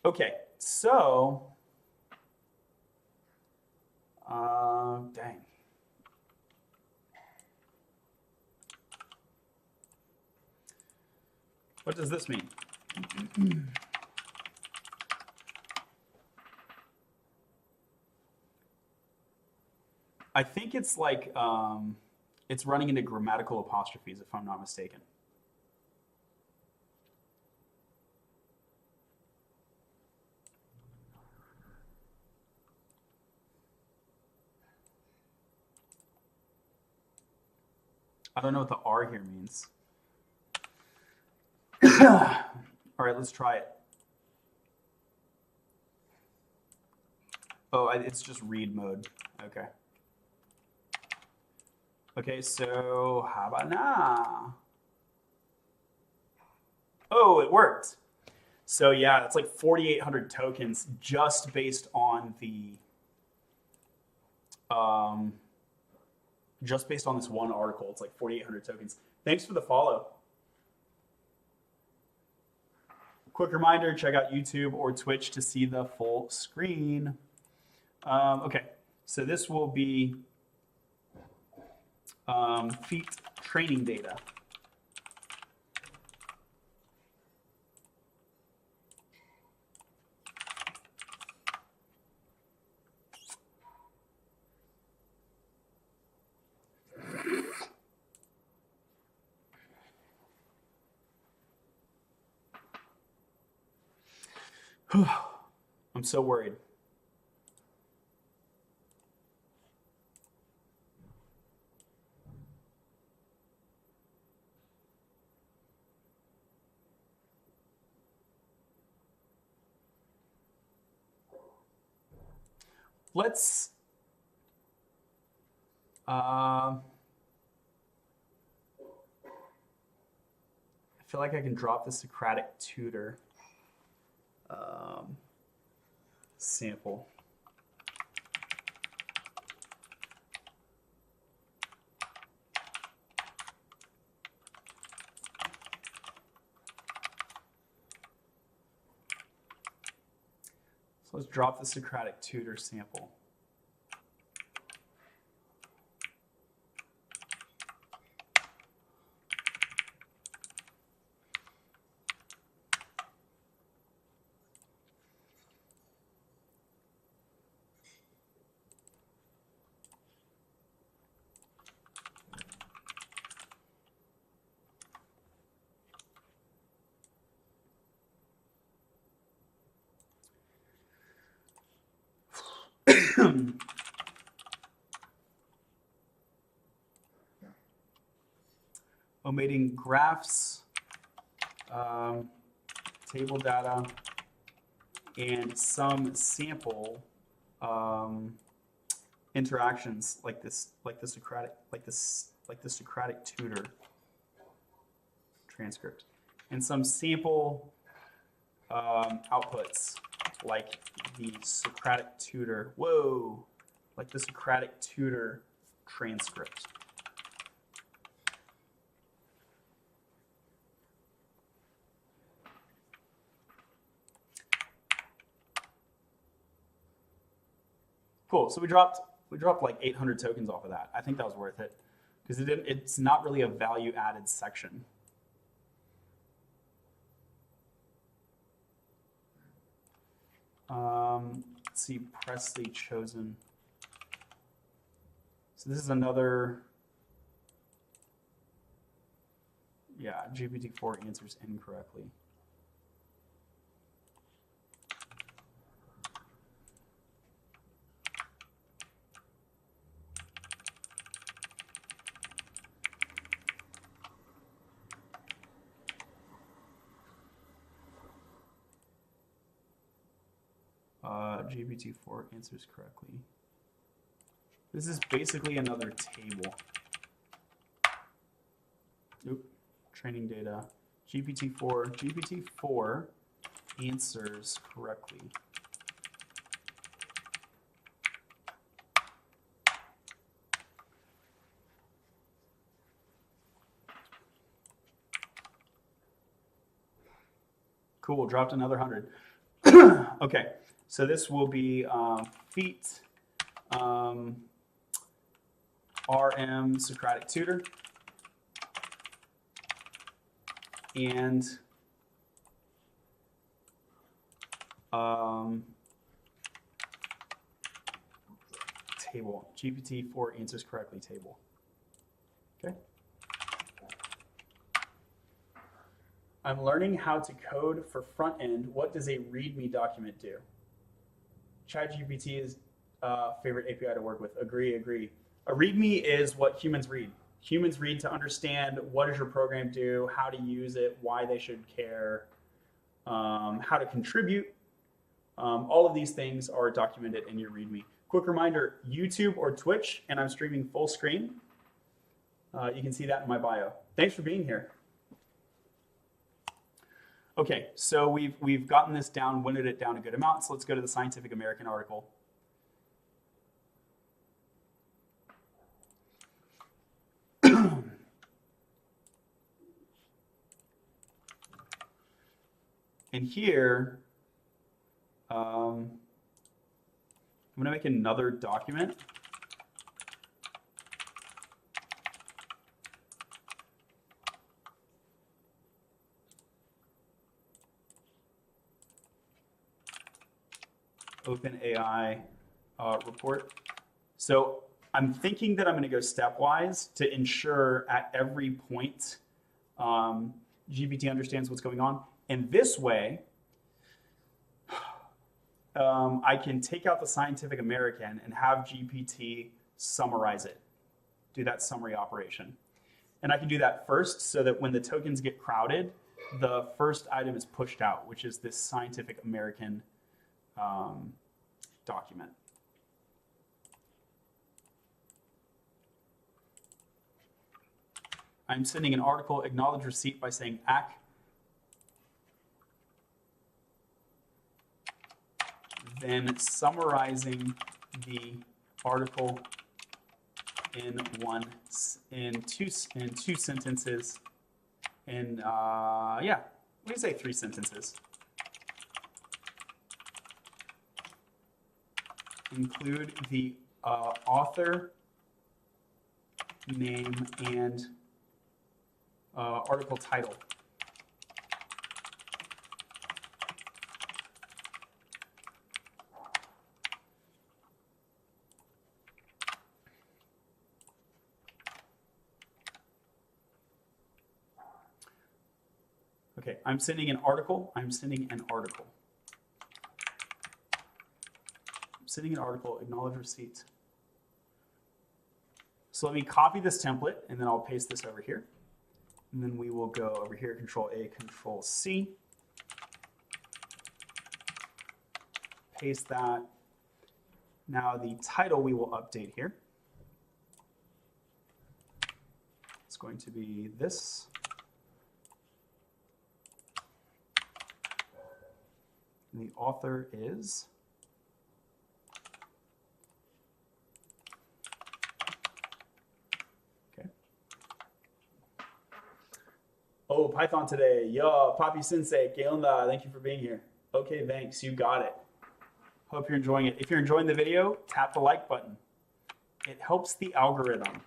Speaker 1: Okay, so, dang. What does this mean? I think it's like, it's running into grammatical apostrophes, if I'm not mistaken. I don't know what the R here means. All right, let's try it. Oh, it's just read mode. Okay. Okay, so how about now? Oh, it worked. So yeah, it's like 4,800 tokens just based on the, just based on this one article. It's like 4,800 tokens. Thanks for the follow. Quick reminder, check out YouTube or Twitch to see the full screen. Okay, so this will be feet training data. I'm so worried. Let's I feel like I can drop the Socratic tutor. sample. So let's drop the Socratic tutor sample. Omitting graphs, table data, and some sample interactions like the Socratic tutor transcript, and some sample outputs like the Socratic tutor. Whoa, like the Socratic tutor transcript. Cool. So we dropped like 800 tokens off of that. I think that was worth it because it's not really a value added section. Let's see, Presley chosen. So this is another, yeah, GPT-4 answers incorrectly. GPT-4 answers correctly. This is basically another table. Oop, training data. GPT-4 answers correctly. Cool, dropped another 100. Okay, so this will be feet RM Socratic tutor and table. GPT-4 answers correctly table. Okay. I'm learning how to code for front end. What does a README document do? ChatGPT is favorite API to work with. Agree. A README is what humans read. Humans read to understand what does your program do, how to use it, why they should care, how to contribute. All of these things are documented in your README. Quick reminder, YouTube or Twitch, and I'm streaming full screen. You can see that in my bio. Thanks for being here. Okay, so we've gotten this down, winded it down a good amount, so let's go to the Scientific American article. And here, I'm going to make another document. OpenAI report. So I'm thinking that I'm going to go stepwise to ensure at every point GPT understands what's going on. And this way, I can take out the Scientific American and have GPT summarize it, do that summary operation. And I can do that first so that when the tokens get crowded, the first item is pushed out, which is this Scientific American document. I'm sending an article, acknowledge receipt by saying ACK. then summarizing the article in two sentences. Yeah, we say 3 sentences. Include the author name and article title. Okay, I'm sending an article. I'm sending an article. I'm sending an article, acknowledge receipt. So let me copy this template, and then I'll paste this over here. And then we will go over here, Control A, Control C. Paste that. Now the title we will update here. It's going to be this. And the author is okay. Oh, Python today. Yo, Papi Sensei, ¿qué onda? Thank you for being here. Okay, thanks. You got it. Hope you're enjoying it. If you're enjoying the video, tap the like button. It helps the algorithm.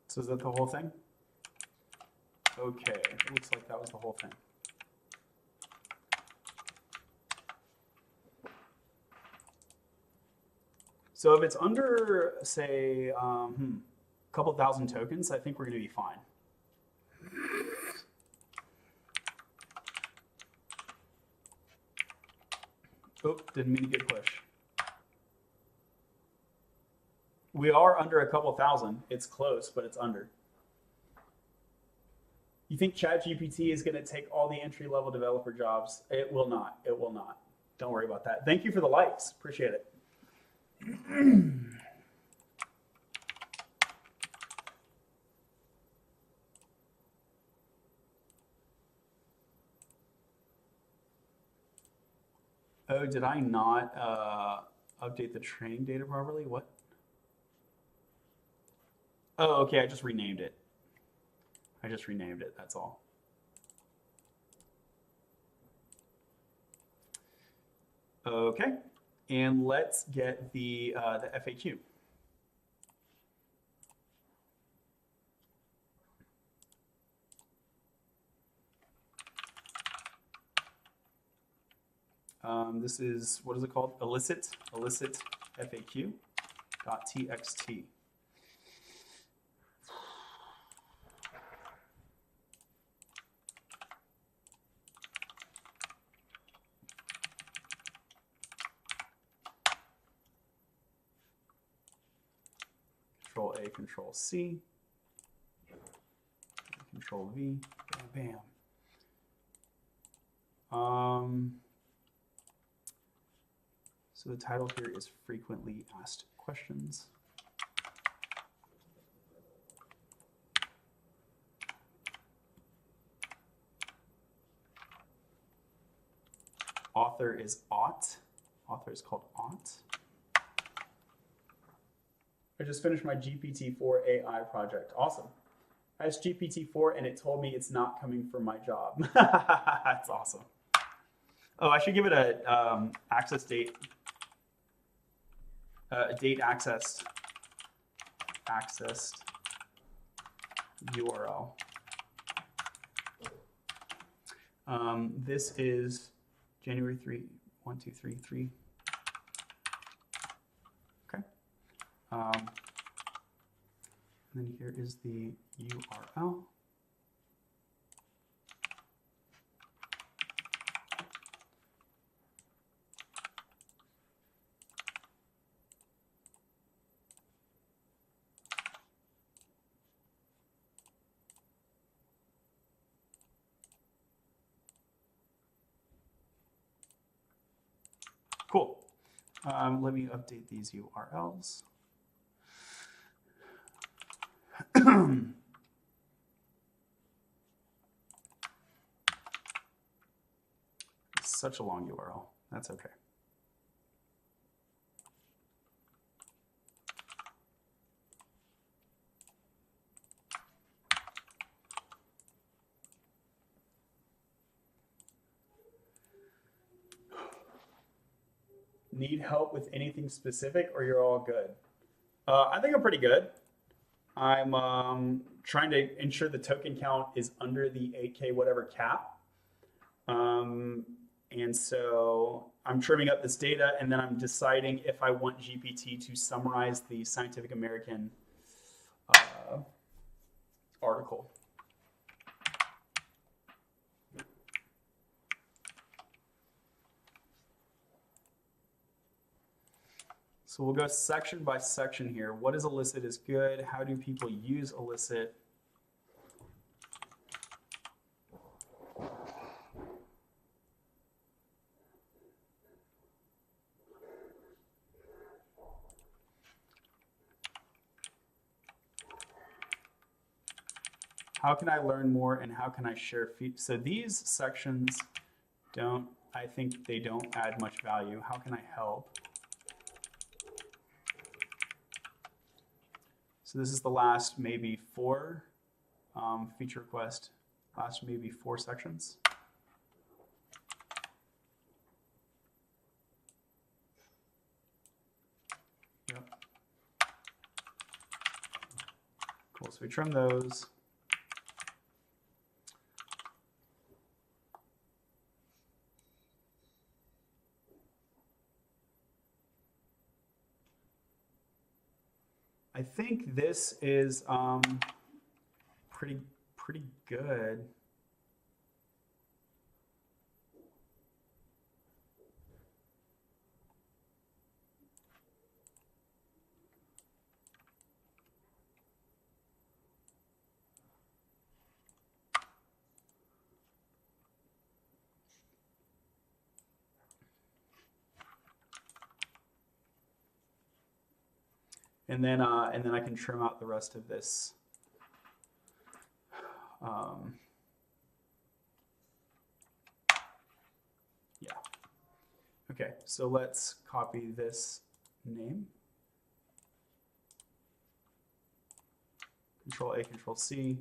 Speaker 1: So is that the whole thing? Okay, it looks like that was the whole thing. So if it's under, say, a couple thousand tokens, I think we're going to be fine. Oh, didn't mean to get pushed. We are under a couple thousand. It's close, but it's under. You think ChatGPT is going to take all the entry-level developer jobs? It will not. It will not. Don't worry about that. Thank you for the likes. Appreciate it. Oh, did I not update the training data properly? What? Oh, okay, I just renamed it. That's all. Okay, and let's get the FAQ. This is, what is it called? Elicit FAQ.txt. Control A, Control C, Control V, bam, bam. So the title here is frequently asked questions. Author is ought. Author is called ought. I just finished my GPT-4 AI project. Awesome. I asked GPT-4 and it told me it's not coming from my job. That's awesome. Oh, I should give it a access date. Date accessed URL. This is January 3, 1, 2, 3, 3. Okay. And then here is the URL. Cool. Let me update these URLs. It's such a long URL. That's okay. Need help with anything specific, or you're all good? I think I'm pretty good. I'm trying to ensure the token count is under the 8K whatever cap. And so I'm trimming up this data, and then I'm deciding if I want GPT to summarize the Scientific American article. So we'll go section by section here. What is elicit is good? How do people use elicit? How can I learn more, and how can I share feedback? So these sections I think they don't add much value. How can I help? So this is the last maybe 4 feature request, last maybe 4 sections. Yep. Cool, so we trim those. I think this is pretty good. And then I can trim out the rest of this. Yeah. Okay, so let's copy this name. Control A, Control C.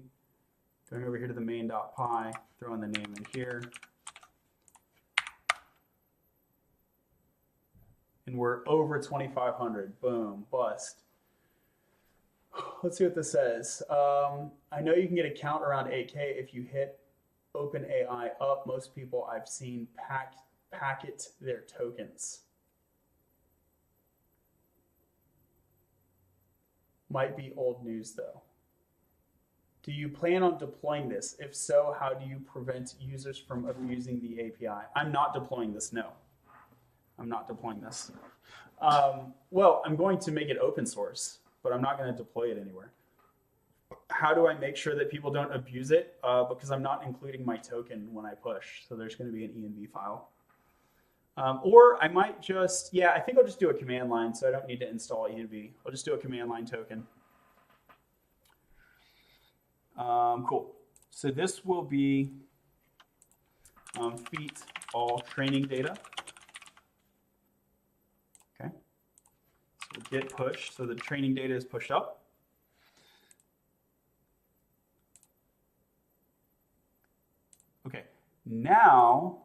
Speaker 1: Going over here to the main.py, throwing the name in here. And we're over 2,500. Boom, bust. Let's see what this says. I know you can get a count around 8K if you hit OpenAI up. Most people I've seen packet their tokens. Might be old news though. Do you plan on deploying this? If so, how do you prevent users from abusing the API? I'm not deploying this, no. I'm not deploying this. Well, I'm going to make it open source, but I'm not going to deploy it anywhere. How do I make sure that people don't abuse it? Because I'm not including my token when I push, so there's going to be an env file. Or I might just, yeah, I think I'll just do a command line, so I don't need to install env. I'll just do a command line token. Cool. So this will be feat all training data. Okay. So we'll get push. So the training data is pushed up. Okay. Now,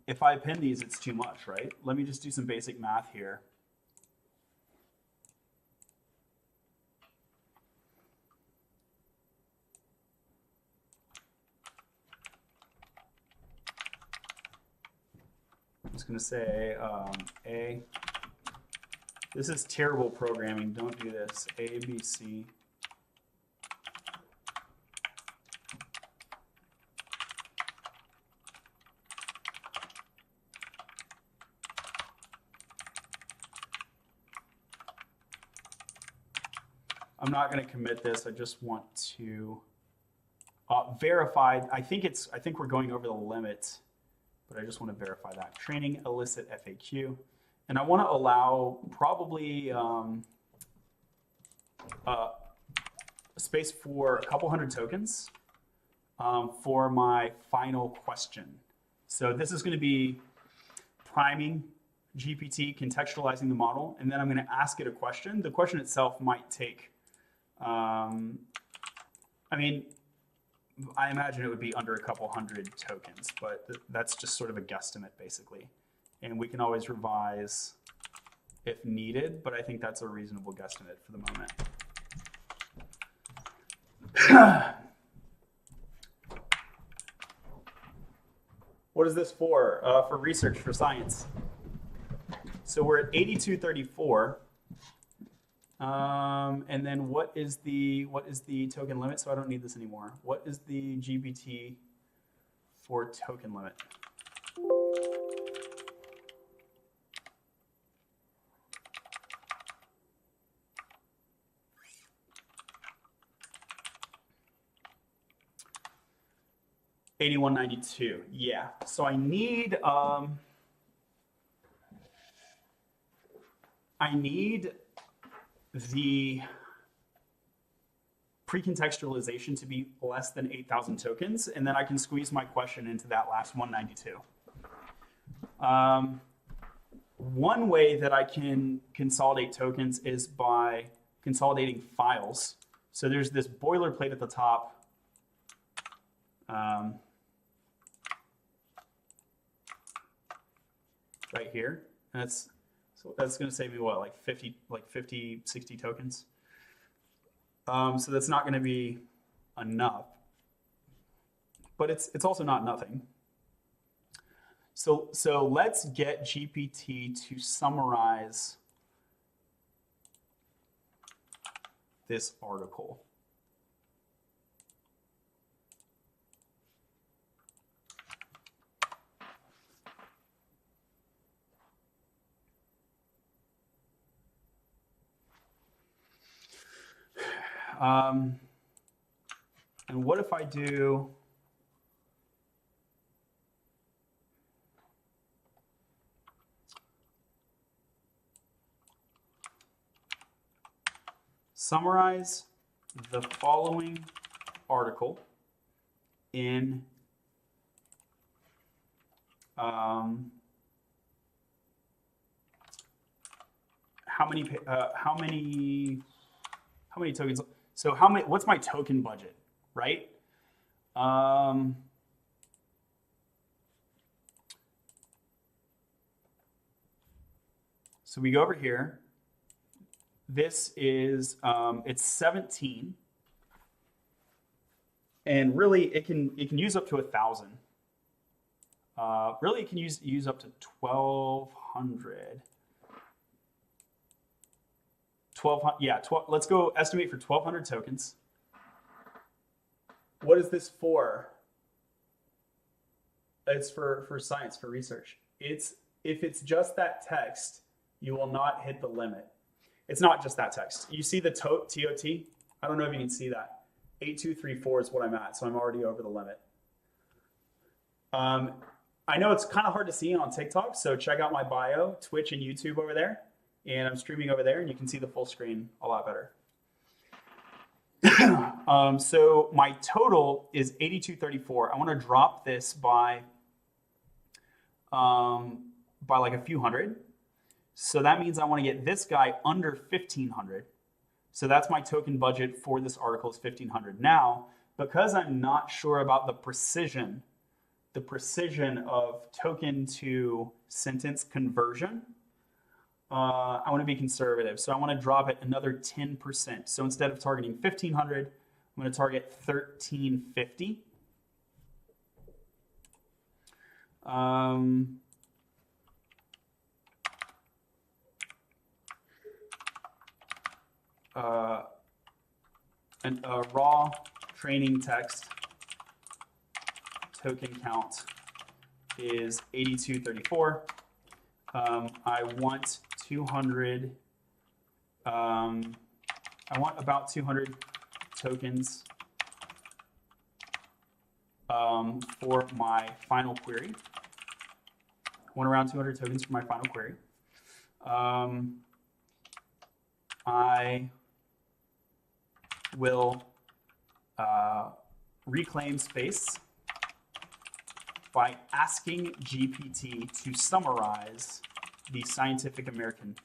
Speaker 1: if I append these, it's too much, right? Let me just do some basic math here. just going to say A. This is terrible programming. Don't do this. A, B, C. I'm not going to commit this. I just want to verify. I think we're going over the limit, but I just want to verify that. Training elicit FAQ, and I want to allow probably a space for a couple hundred tokens for my final question. So this is going to be priming GPT, contextualizing the model, and then I'm going to ask it a question. The question itself might take. I mean, I imagine it would be under a couple hundred tokens, but that's just sort of a guesstimate, basically. And we can always revise if needed, but I think that's a reasonable guesstimate for the moment. What is this for? For research, for science. So we're at 8234. And then what is the token limit? So I don't need this anymore. What is the GPT-4 token limit? $81.92. Yeah. So I need the pre-contextualization to be less than 8,000 tokens, and then I can squeeze my question into that last 192. One way that I can consolidate tokens is by consolidating files. So there's this boilerplate at the top. Right here. And that's going to save me what, like 50, 60 tokens. So that's not going to be enough, but it's also not nothing. So let's get GPT to summarize this article. And what if I do summarize the following article in how many tokens? So what's my token budget, right? So we go over here. This is, it's 17. And really it can use up to 1,000. Really it can use up to 1,200. 1,200, yeah, let's go estimate for 1,200 tokens. What is this for? It's for science, for research. If it's just that text, you will not hit the limit. It's not just that text. You see the TOT? I don't know if you can see that. 8234 is what I'm at, so I'm already over the limit. I know it's kind of hard to see on TikTok, so check out my bio, Twitch and YouTube over there. And I'm streaming over there, and you can see the full screen a lot better. So my total is 8234. I want to drop this by like a few hundred. So that means I want to get this guy under 1,500. So that's my token budget for this article is 1,500. Now, because I'm not sure about the precision of token to sentence conversion, I want to be conservative. So I want to drop it another 10%. So instead of targeting 1,500, I'm going to target 1,350. a raw training text token count is 8234. I want 200. I want about 200 tokens for my final query. I want around 200 tokens for my final query. I will reclaim space by asking GPT to summarize the Scientific American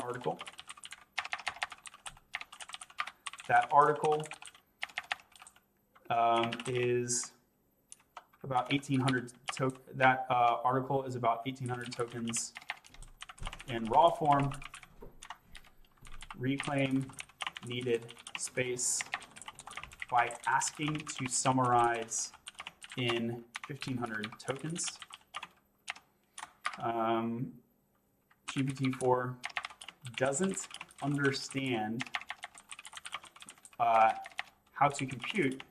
Speaker 1: article. That article is about 1,800 that article is about 1,800 tokens in raw form. Reclaim needed space by asking to summarize in 1,500 tokens. GPT-4 doesn't understand how to compute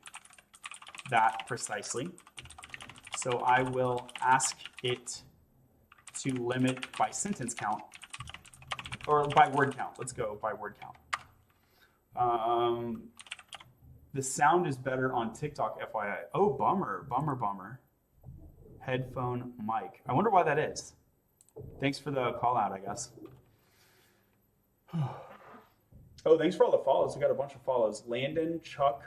Speaker 1: that precisely. So I will ask it to limit by sentence count, or by word count. Let's go by word count. The sound is better on TikTok, FYI. Oh, bummer, bummer, bummer. Headphone mic. I wonder why that is. Thanks for the call out, I guess. Oh, thanks for all the follows. We got a bunch of follows. Landon, Chuck,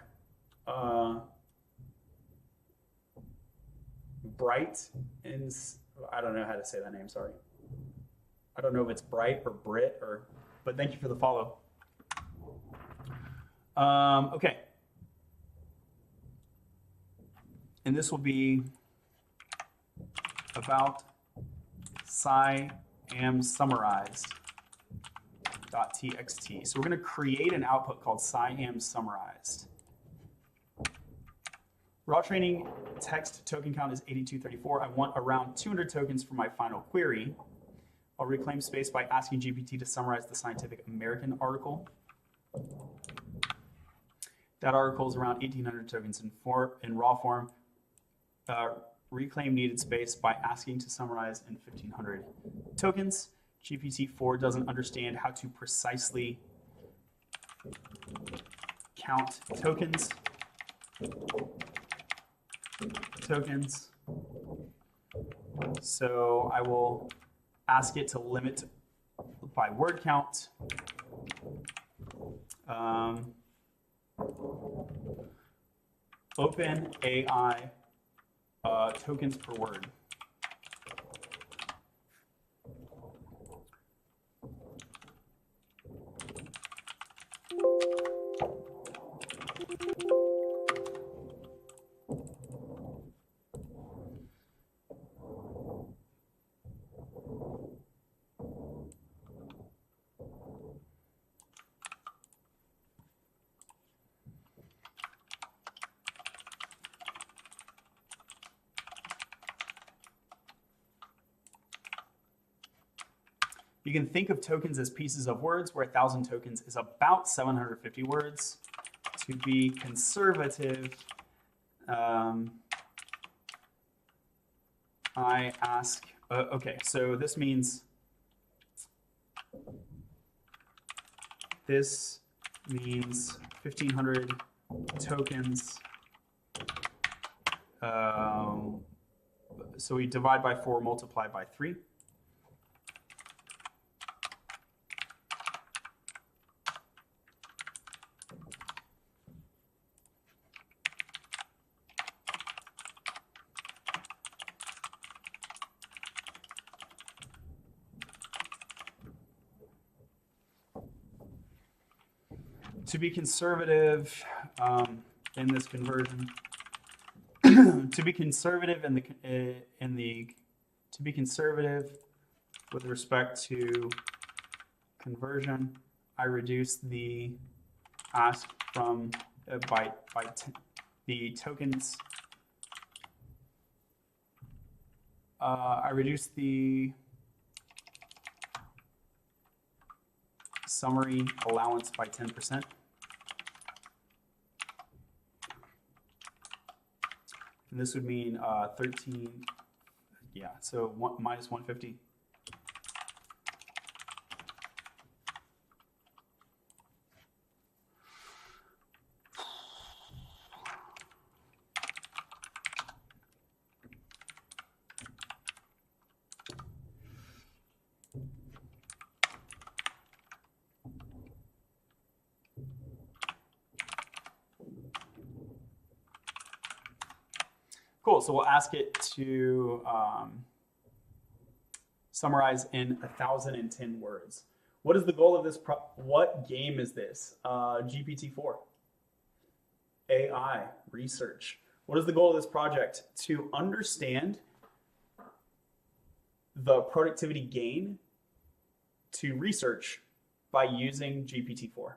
Speaker 1: Bright, and I don't know how to say that name, sorry. I don't know if it's Bright or Brit, but thank you for the follow. Okay. And this will be about sciam summarized.txt. So we're going to create an output called sciam summarized. Raw training text token count is 8234. I want around 200 tokens for my final query. I'll reclaim space by asking GPT to summarize the Scientific American article. That article is around 1,800 tokens in raw form. Reclaim needed space by asking to summarize in 1,500 tokens. GPT-4 doesn't understand how to precisely count tokens. So I will ask it to limit by word count. Open AI tokens per word. You can think of tokens as pieces of words, where 1,000 tokens is about 750 words. To be conservative, I ask, okay, so this means 1,500 tokens. So we divide by 4, multiply by 3. To be conservative in this conversion, to be conservative with respect to conversion, I reduce the ask from by the tokens. I reduce the summary allowance by 10%. And this would mean 13, yeah, so minus 150. Cool, so we'll ask it to summarize in 1,010 words. What is the goal of this? What game is this? GPT-4. AI, research. What is the goal of this project? To understand the productivity gain to research by using GPT-4.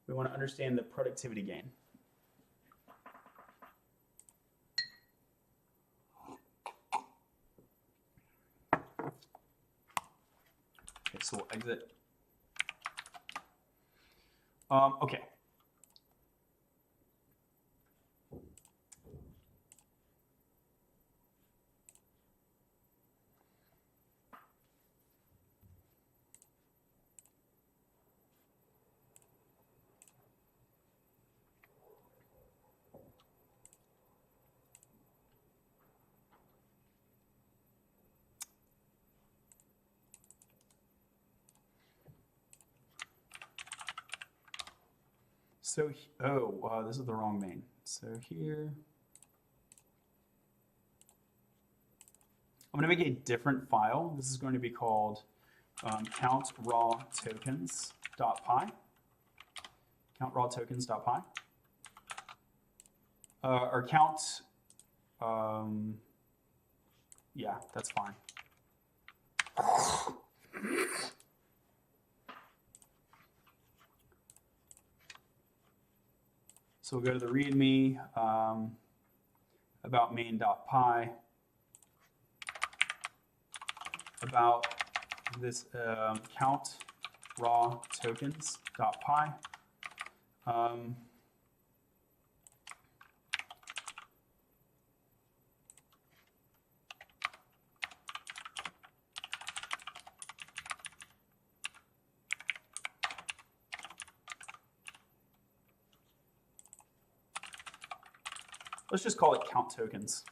Speaker 1: We want to understand the productivity gain. Okay, so we'll exit. Okay. So, oh, this is the wrong main. So here, I'm going to make a different file. This is going to be called count raw tokens.py. Count raw tokens.py. Or count, yeah, that's fine. So we'll go to the README about main.py, about this count raw tokens.py. Let's just call it count tokens.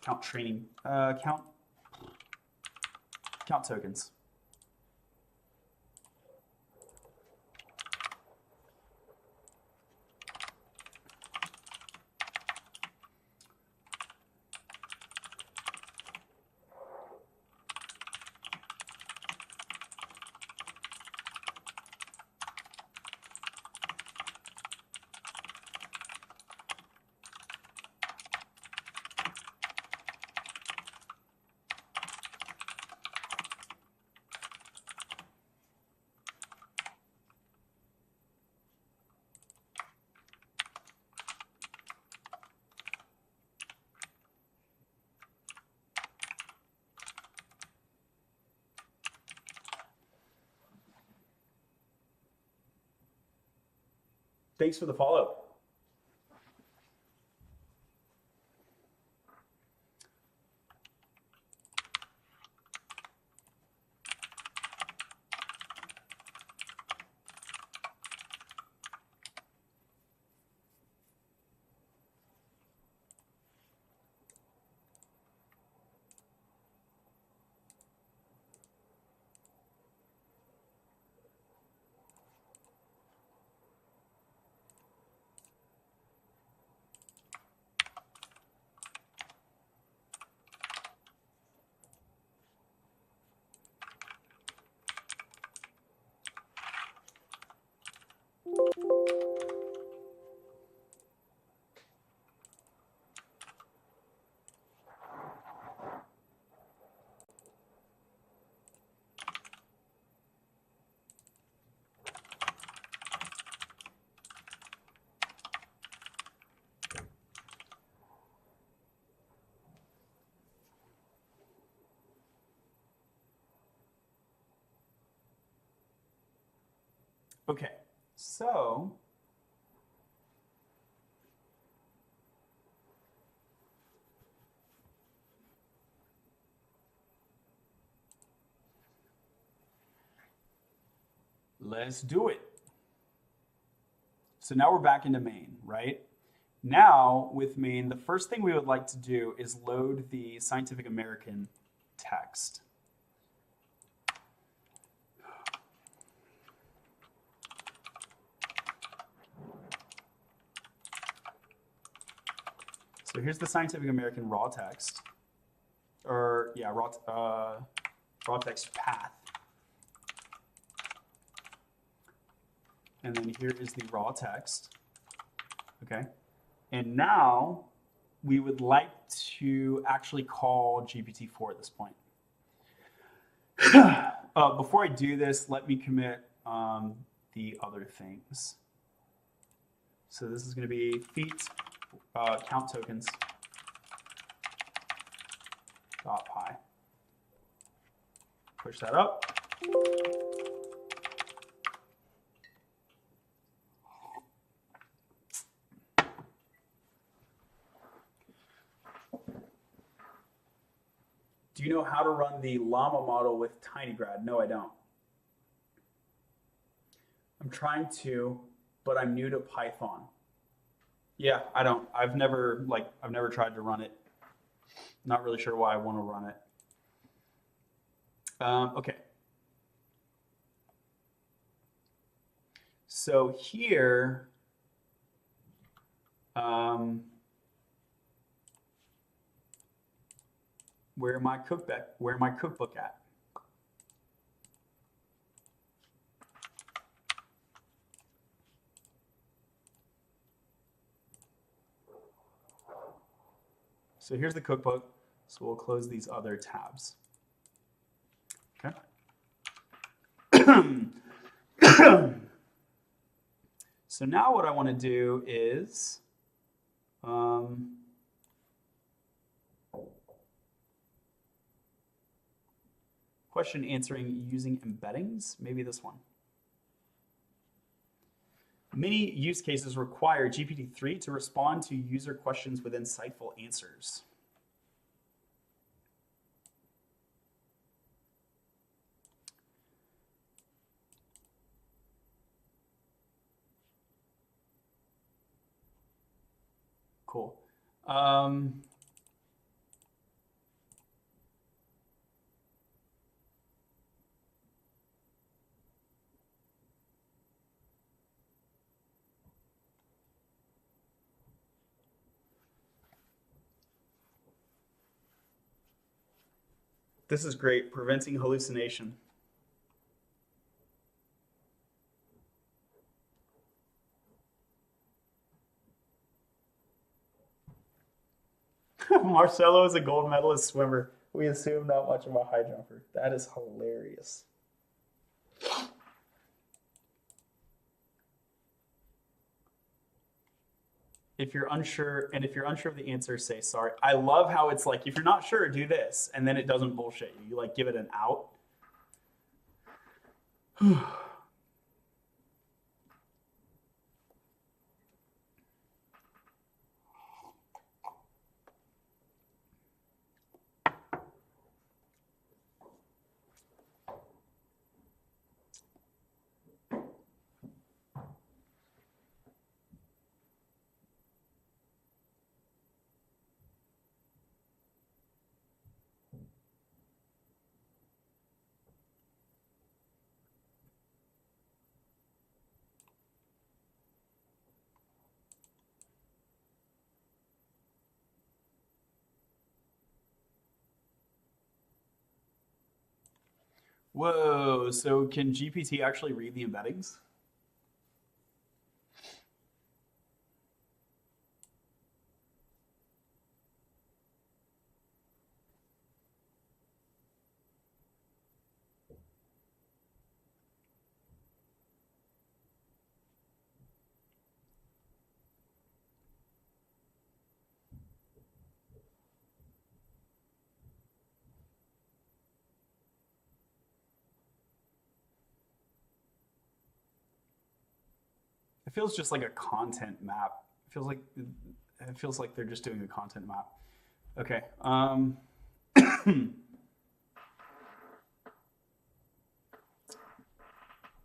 Speaker 1: Count training, count tokens. Thanks for the follow. Okay, so let's do it. So now we're back into main, right? Now with main, the first thing we would like to do is load the Scientific American text. So here's the Scientific American raw text, or yeah, raw text path. And then here is the raw text, okay? And now we would like to actually call GPT-4 at this point. Before I do this, let me commit the other things. So this is going to be feet count tokens dot py. Push that up. Do you know how to run the llama model with tinygrad? No, I don't. I'm trying to, but I'm new to Python. Yeah, I don't. I've never tried to run it. Not really sure why I want to run it. Okay. So here, where my cookbook at? So here's the cookbook. So we'll close these other tabs. Okay. So now what I want to do is question answering using embeddings. Maybe this one. Many use cases require GPT-3 to respond to user questions with insightful answers. Cool. This is great, preventing hallucination. Marcelo is a gold medalist swimmer. We assume not much of a high jumper. That is hilarious. If you're unsure of the answer, say sorry. I love how it's like, if you're not sure, do this, and then it doesn't bullshit you. You like give it an out. Whoa, so can GPT actually read the embeddings? It feels just like a content map. It feels like they're just doing a content map. Okay.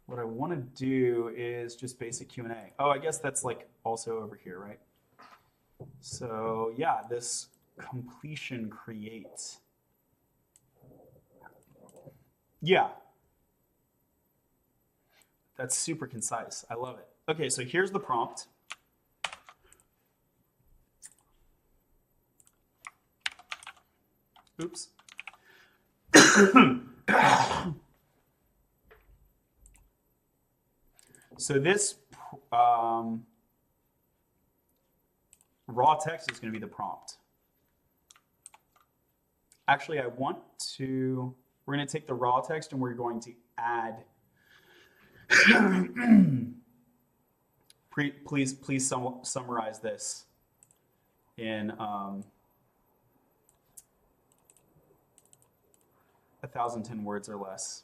Speaker 1: What I want to do is just basic Q&A. Oh, I guess that's like also over here, right? So yeah, this completion create. Yeah. That's super concise. I love it. Okay, so here's the prompt. Oops. So this raw text is going to be the prompt. Actually, we're going to take the raw text and we're going to add, please summarize this in 1,010 words or less.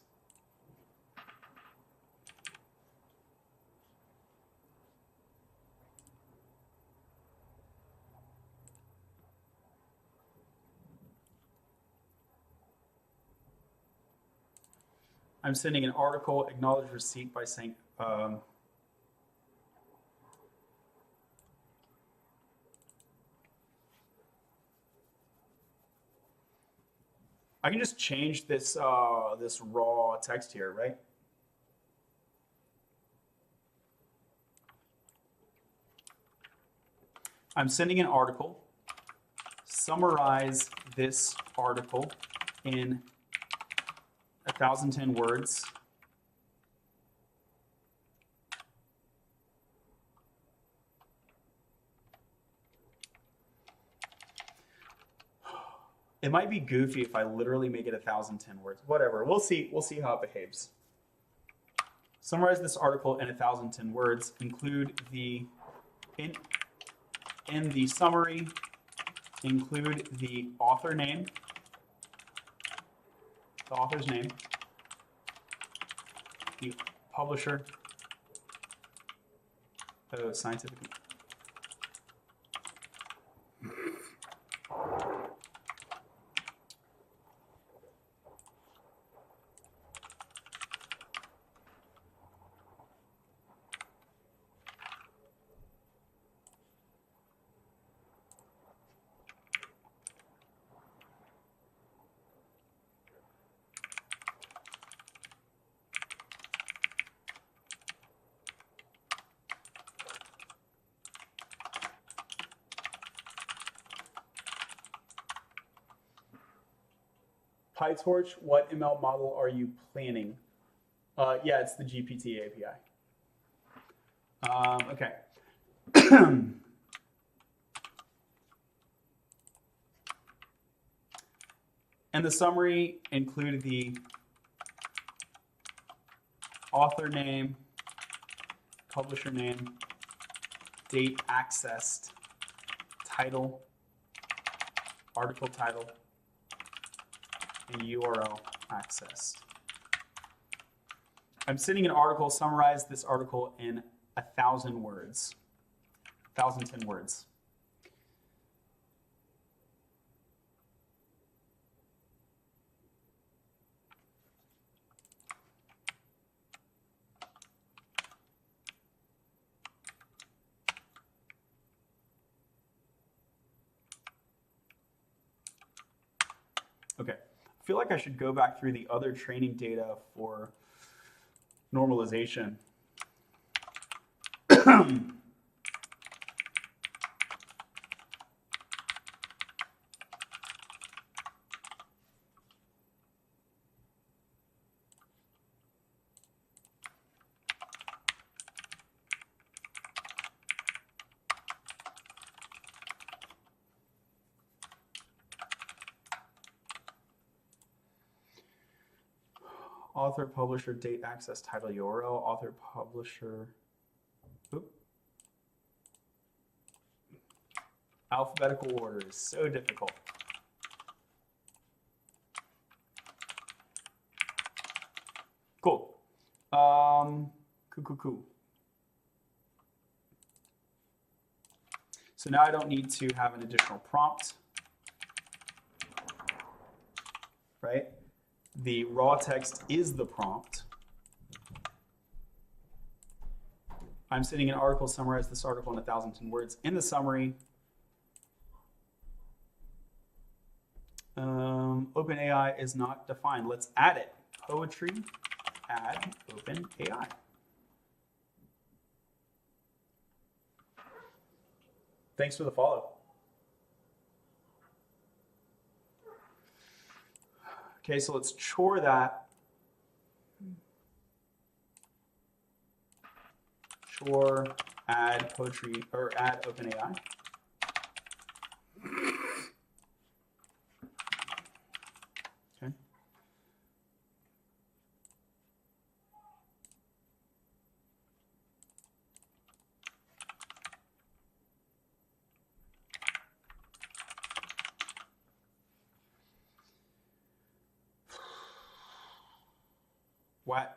Speaker 1: I'm sending an article, acknowledge receipt by saying, I can just change this this raw text here, right? I'm sending an article. Summarize this article in 1,010 words. It might be goofy if I literally make it 1,010 words. Whatever. We'll see how it behaves. Summarize this article in 1,010 words. Include the in the summary. Include the author name. The author's name. The publisher. Oh, scientific. PyTorch, what ML model are you planning? Yeah, it's the GPT API. Okay. And the summary included the author name, publisher name, date accessed, title, article title, and URL accessed. I'm sending an article, summarize this article in 1,000 words, 1,010 words. Okay, I feel like I should go back through the other training data for normalization. Author, publisher, date, access, title, URL, author, publisher. Oop. Alphabetical order is so difficult. Cool. Cool. So now I don't need to have an additional prompt, right? The raw text is the prompt. I'm sending an article, summarize this article in 1,010 words. In the summary, OpenAI is not defined. Let's add it. Poetry, add OpenAI. Thanks for the follow. Okay, so let's chore that. Chore, add poetry, or add OpenAI. Okay. What?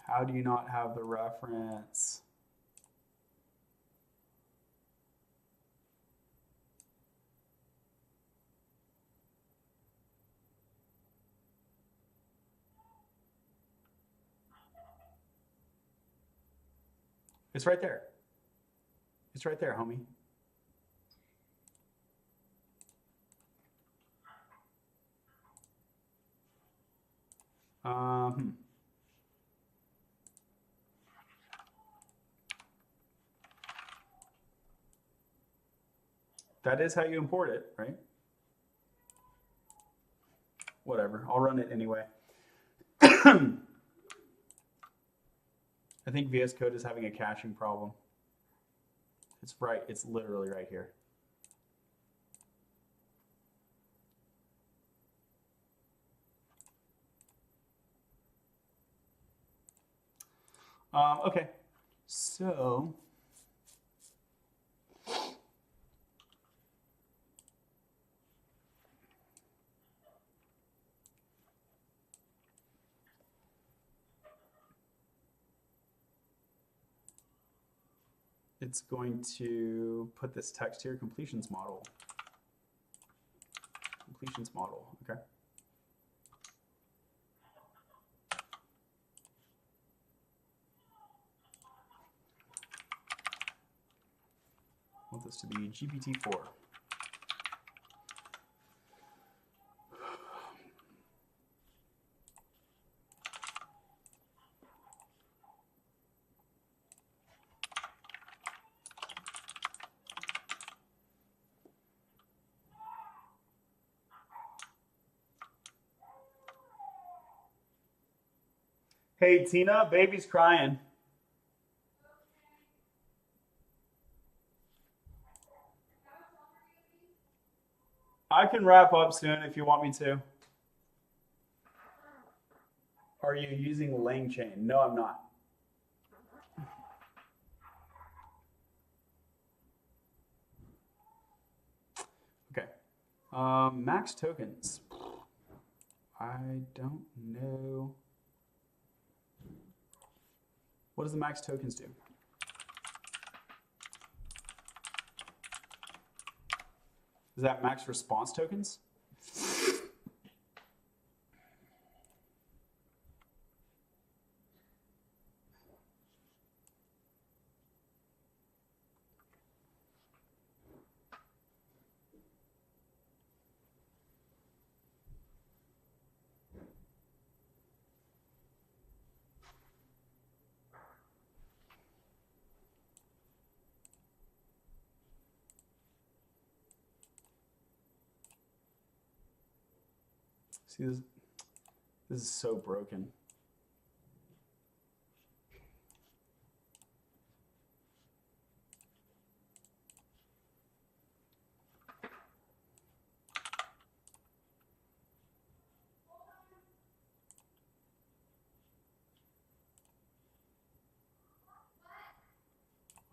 Speaker 1: How do you not have the reference? It's right there. It's right there, homie. That is how you import it, right? Whatever, I'll run it anyway. I think VS Code is having a caching problem. It's right, it's literally right here. Okay, so it's going to put this text here, completions model. Completions model, okay. I want this to be GPT-4. Hey, Tina, baby's crying. I can wrap up soon if you want me to. Are you using LangChain? No, I'm not. Okay. Max tokens. I don't know. What does the max tokens do? Is that max response tokens? See, this is so broken.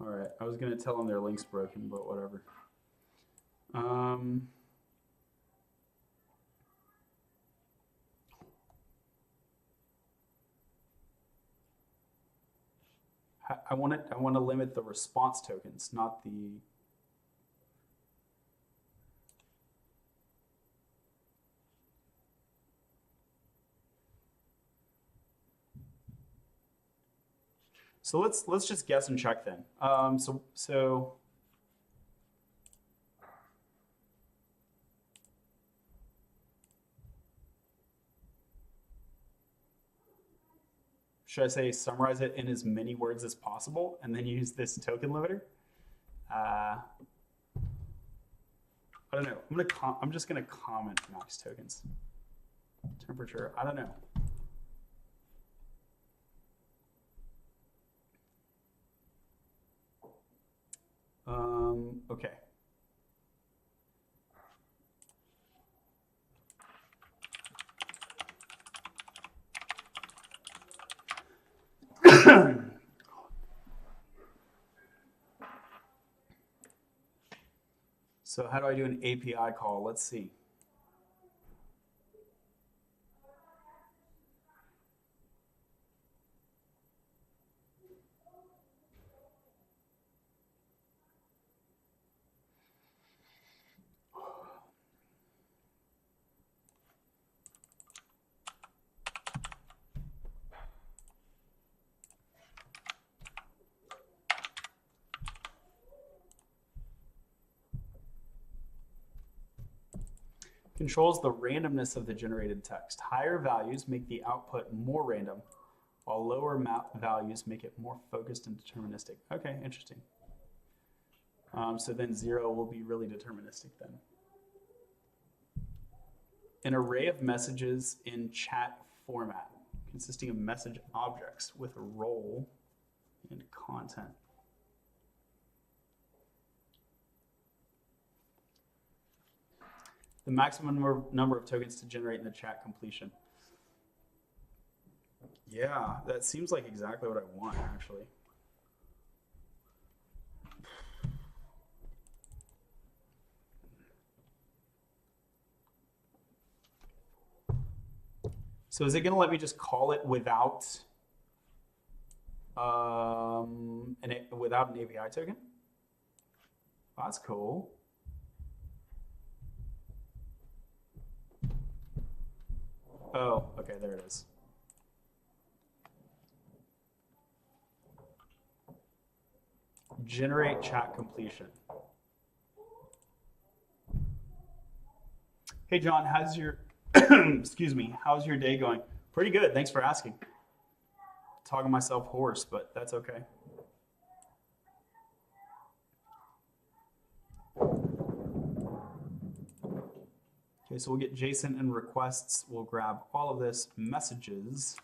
Speaker 1: All right, I was gonna tell them their link's broken, but whatever. I want to limit the response tokens, not the. So let's just guess and check then. So should I say summarize it in as many words as possible and then use this token limiter? I don't know. I'm just gonna comment max tokens. Temperature. I don't know. Okay. So how do I do an API call? Let's see. Controls the randomness of the generated text. Higher values make the output more random, while lower values make it more focused and deterministic. Okay, interesting. So then 0 will be really deterministic then. An array of messages in chat format, consisting of message objects with a role and content. The maximum number of tokens to generate in the chat completion. Yeah, that seems like exactly what I want, actually. So is it going to let me just call it without without an API token? That's cool. Oh, okay, there it is. Generate chat completion. Hey, John, how's your, excuse me, how's your day going? Pretty good, thanks for asking. Talking myself hoarse, but that's okay. Okay, so we'll get JSON and requests. We'll grab all of this, messages.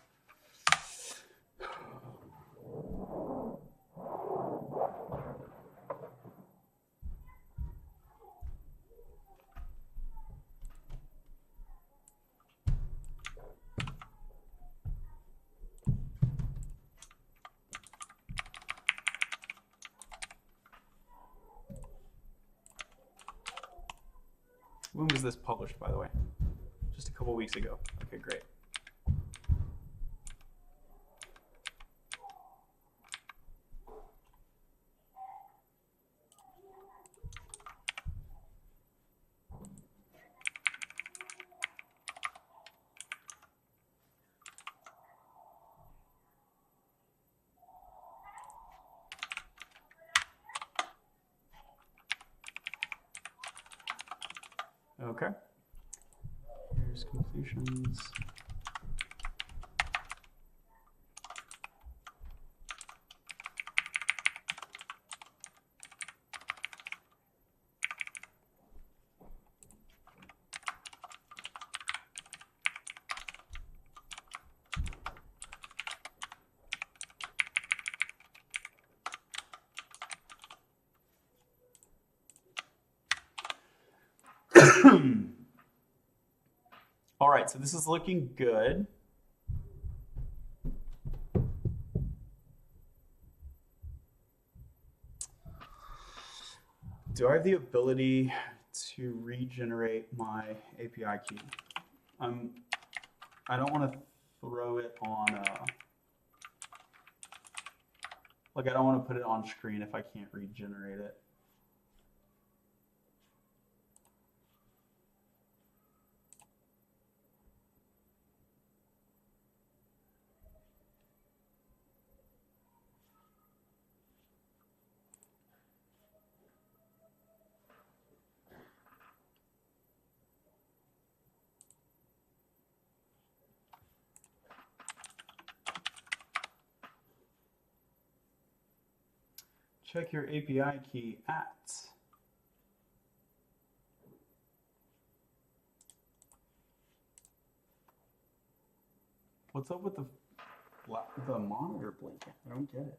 Speaker 1: When was this published, by the way? Just a couple weeks ago. Okay, great. Okay. Here's completions. All right, so this is looking good. Do I have the ability to regenerate my API key? I don't want to throw it on, like I don't want to put it on screen if I can't regenerate it. Check your API key at. What's up with the monitor blinking? I don't get it.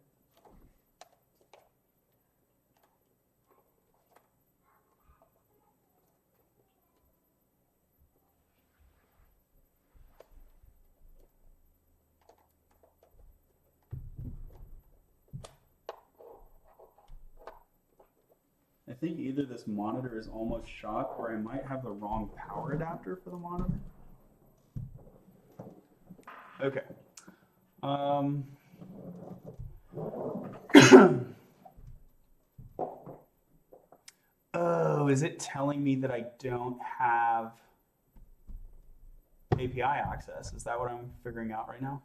Speaker 1: I think either this monitor is almost shot or I might have the wrong power adapter for the monitor. Okay. Oh, is it telling me that I don't have API access? Is that what I'm figuring out right now?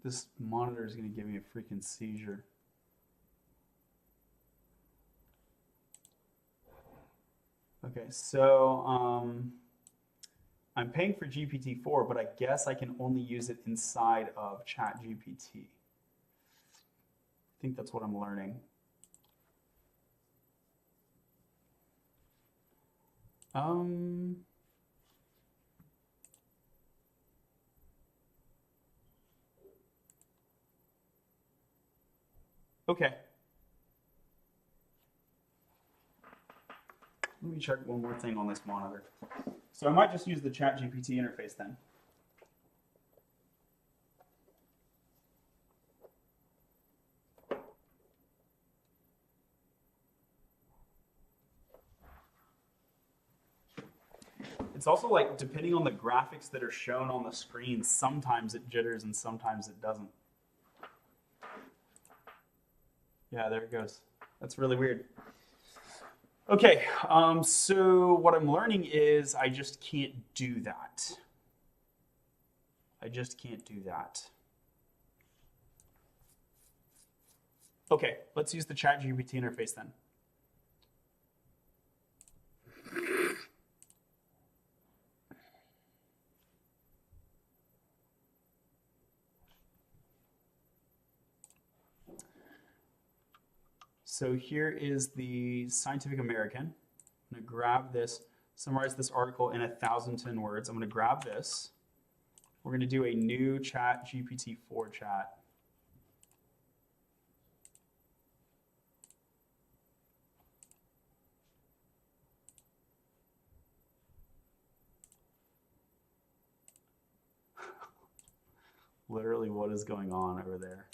Speaker 1: This monitor is going to give me a freaking seizure. Okay, so I'm paying for GPT-4, but I guess I can only use it inside of ChatGPT. I think that's what I'm learning. Okay. Let me check one more thing on this monitor. So I might just use the ChatGPT interface then. It's also like, depending on the graphics that are shown on the screen, sometimes it jitters and sometimes it doesn't. Yeah, there it goes. That's really weird. Okay, so what I'm learning is I just can't do that. I just can't do that. Okay, let's use the ChatGPT interface then. So here is the Scientific American. I'm going to grab this, summarize this article in 1,010 words. I'm going to grab this. We're going to do a new GPT-4 chat. Literally, what is going on over there?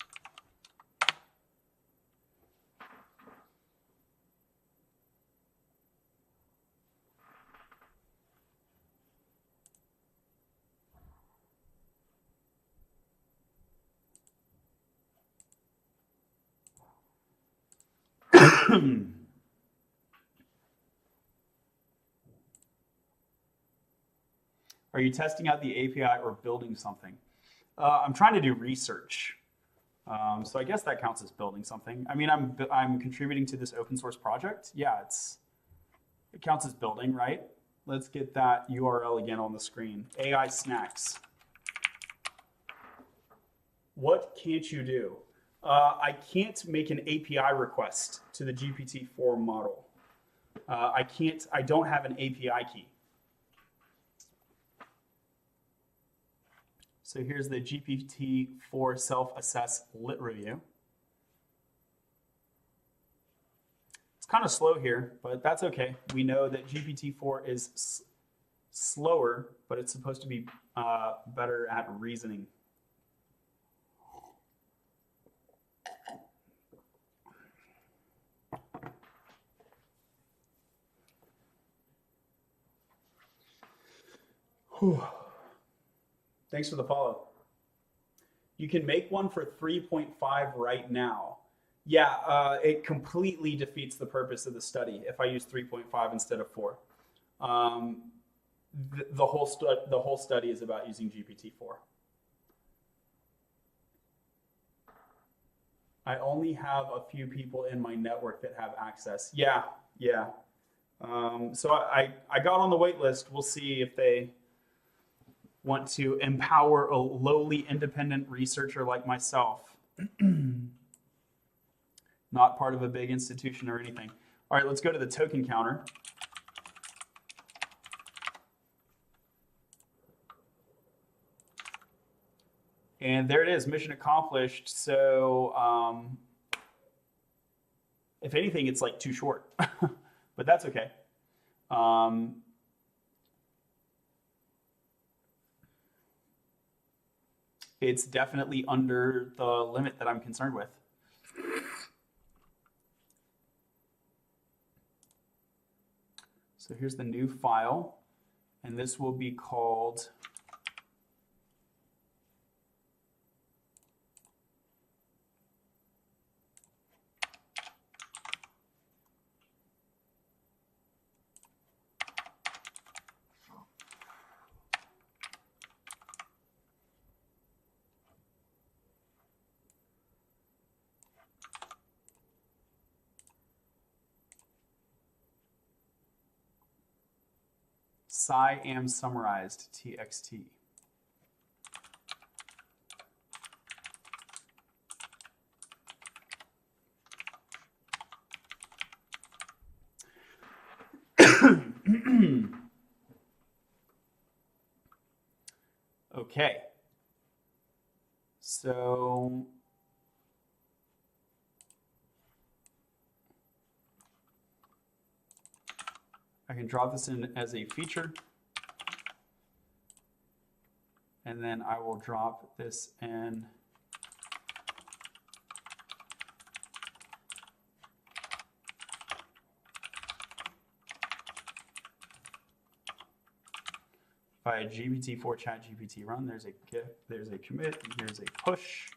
Speaker 1: Are you testing out the API or building something? I'm trying to do research. So I guess that counts as building something. I mean, I'm contributing to this open source project. Yeah, it counts as building, right? Let's get that URL again on the screen. AI snacks. What can't you do? I can't make an API request to the GPT-4 model. I don't have an API key. So here's the GPT-4 self-assess lit review. It's kind of slow here, but that's okay. We know that GPT-4 is slower, but it's supposed to be better at reasoning. Whew. Thanks for the follow. You can make one for 3.5 right now. Yeah, it completely defeats the purpose of the study if I use 3.5 instead of 4. The whole study is about using GPT-4. I only have a few people in my network that have access. Yeah. So I got on the wait list. We'll see if they want to empower a lowly independent researcher like myself. Not part of a big institution or anything. All right, let's go to the token counter. And there it is, mission accomplished. So if anything, it's like too short, but that's okay. It's definitely under the limit that I'm concerned with. So here's the new file, and this will be called SciAm summarized txt. Okay. So I can drop this in as a feature. And then I will drop this in via GPT-4 chat GPT run. There's a get, there's a commit, and here's a push.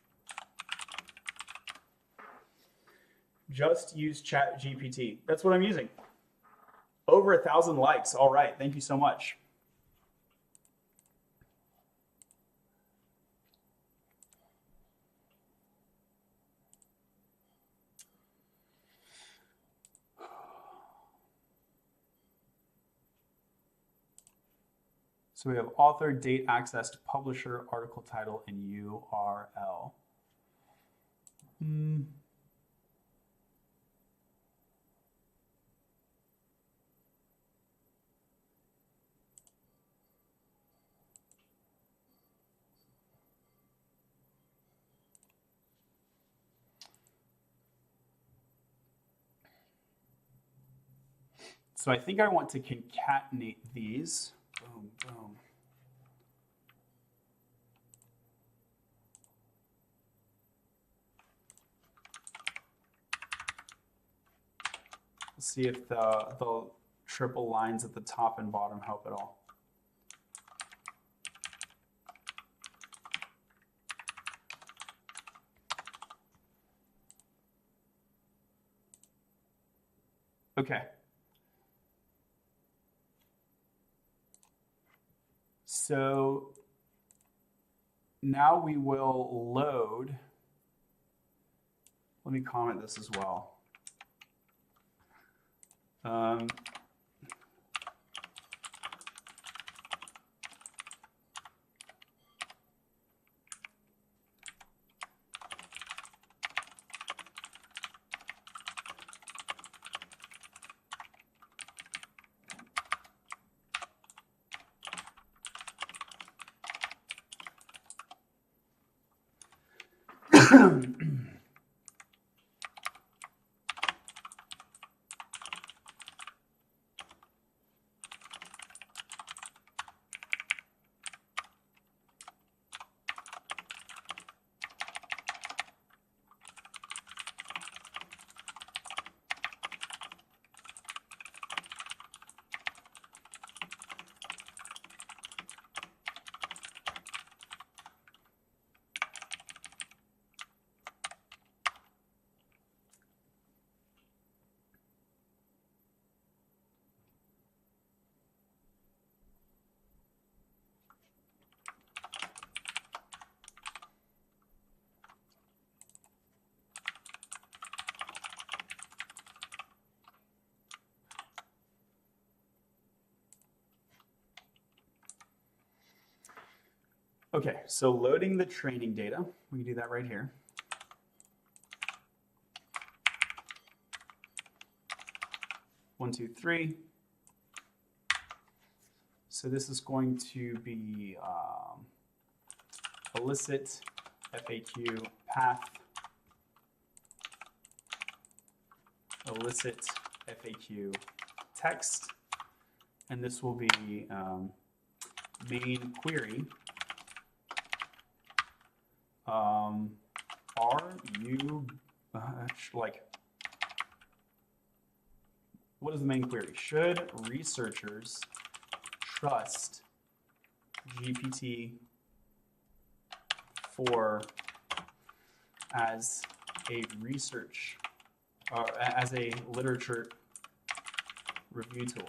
Speaker 1: Just use chat GPT. That's what I'm using. Over 1,000 likes. All right, thank you so much. So we have author, date, accessed, publisher, article title, and URL. So I think I want to concatenate these. Boom, boom. Let's see if the triple lines at the top and bottom help at all. Okay. So now we will load. Let me comment this as well. Okay, so loading the training data, we can do that right here. One, two, three. So this is going to be elicit FAQ path, elicit FAQ text, and this will be main query. Are you like, what is the main query? Should researchers trust GPT-4 as a research, as a literature review tool?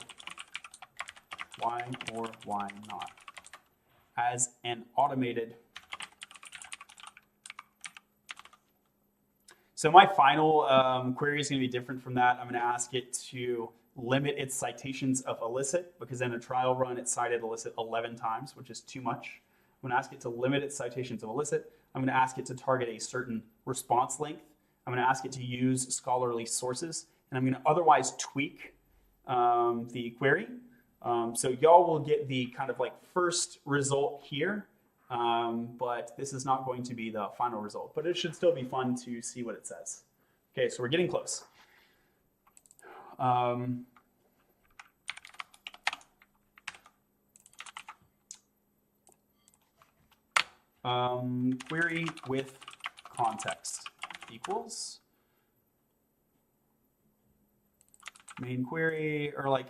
Speaker 1: Why or why not? As an automated. So my final query is going to be different from that. I'm going to ask it to limit its citations of elicit, because in a trial run it cited elicit 11 times, which is too much. I'm going to ask it to limit its citations of elicit. I'm going to ask it to target a certain response length. I'm going to ask it to use scholarly sources, and I'm going to otherwise tweak the query. So y'all will get the kind of like first result here, but this is not going to be the final result, but it should still be fun to see what it says. Okay, so we're getting close. Query with context equals main query, or like,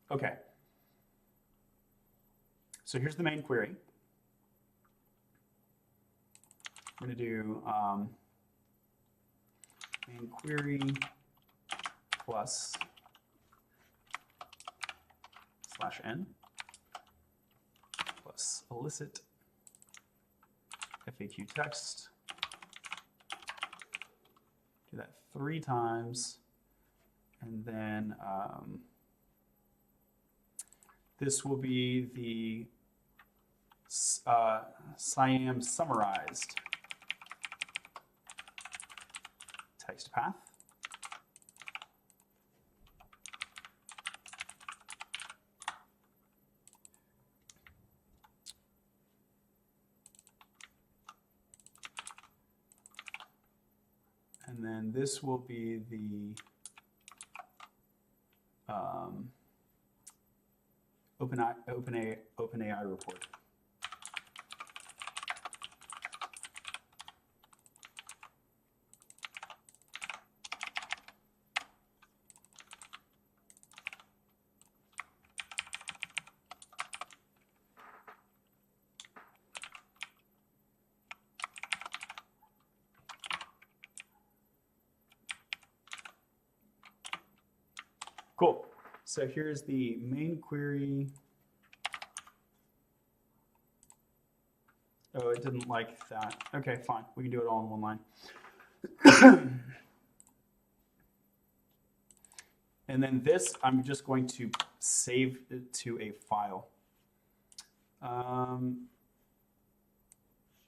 Speaker 1: okay. So here's the main query. I'm going to do main query plus /n plus elicit FAQ text. Do that 3 times, and then this will be the SIAM summarized text path. And then this will be the OpenAI report. Cool. So here's the main query. Oh, it didn't like that. Okay, fine. We can do it all in one line. And then this, I'm just going to save it to a file.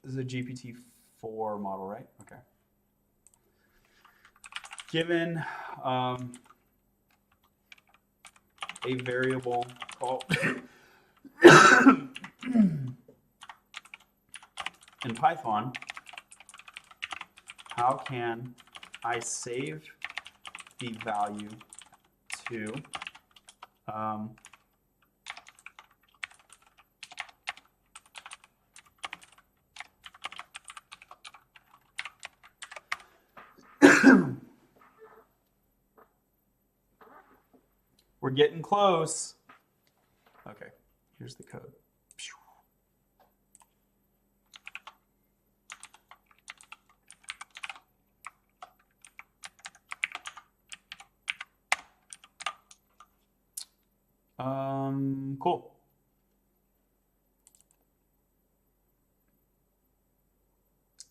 Speaker 1: This is a GPT-4 model, right? Okay. Given a variable called in Python, how can I save the value to we're getting close. Okay, here's the code. Cool.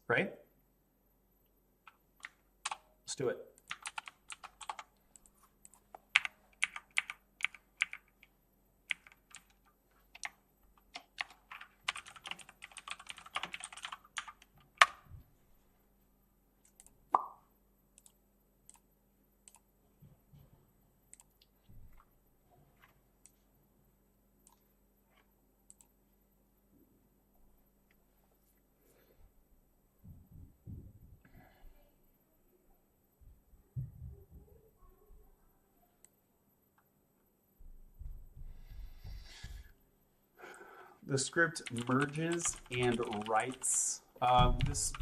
Speaker 1: Right? Let's do it. The script merges and writes this.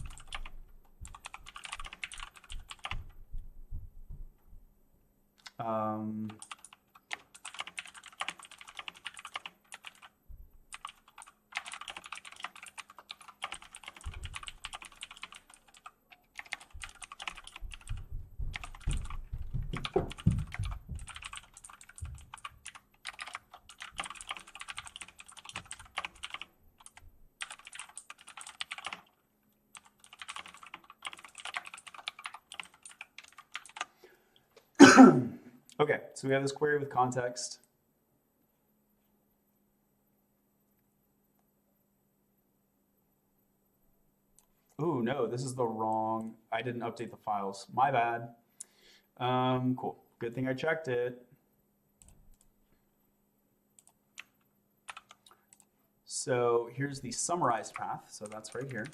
Speaker 1: Okay, so we have this query with context. Ooh, no, this is the wrong, I didn't update the files. My bad. Cool, good thing I checked it. So here's the summarized path, so that's right here.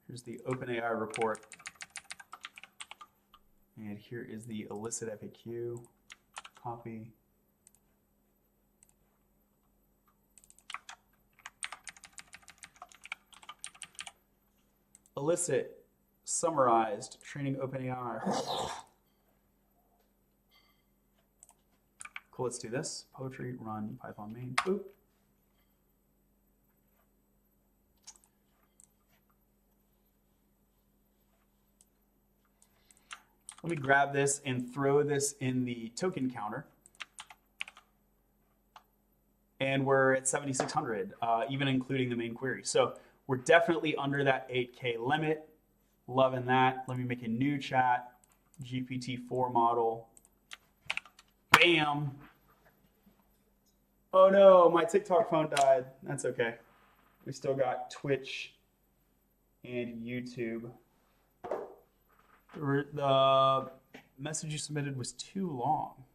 Speaker 1: Here's the OpenAI report. And here is the elicit FAQ. Copy. Elicit, summarized, training OpenAI. Cool, let's do this. Poetry, run, Python main. Boop. Let me grab this and throw this in the token counter. And we're at 7,600, even including the main query. So we're definitely under that 8K limit. Loving that. Let me make a new chat. GPT-4 model. Bam. Oh no, my TikTok phone died. That's okay. We still got Twitch and YouTube. The message you submitted was too long.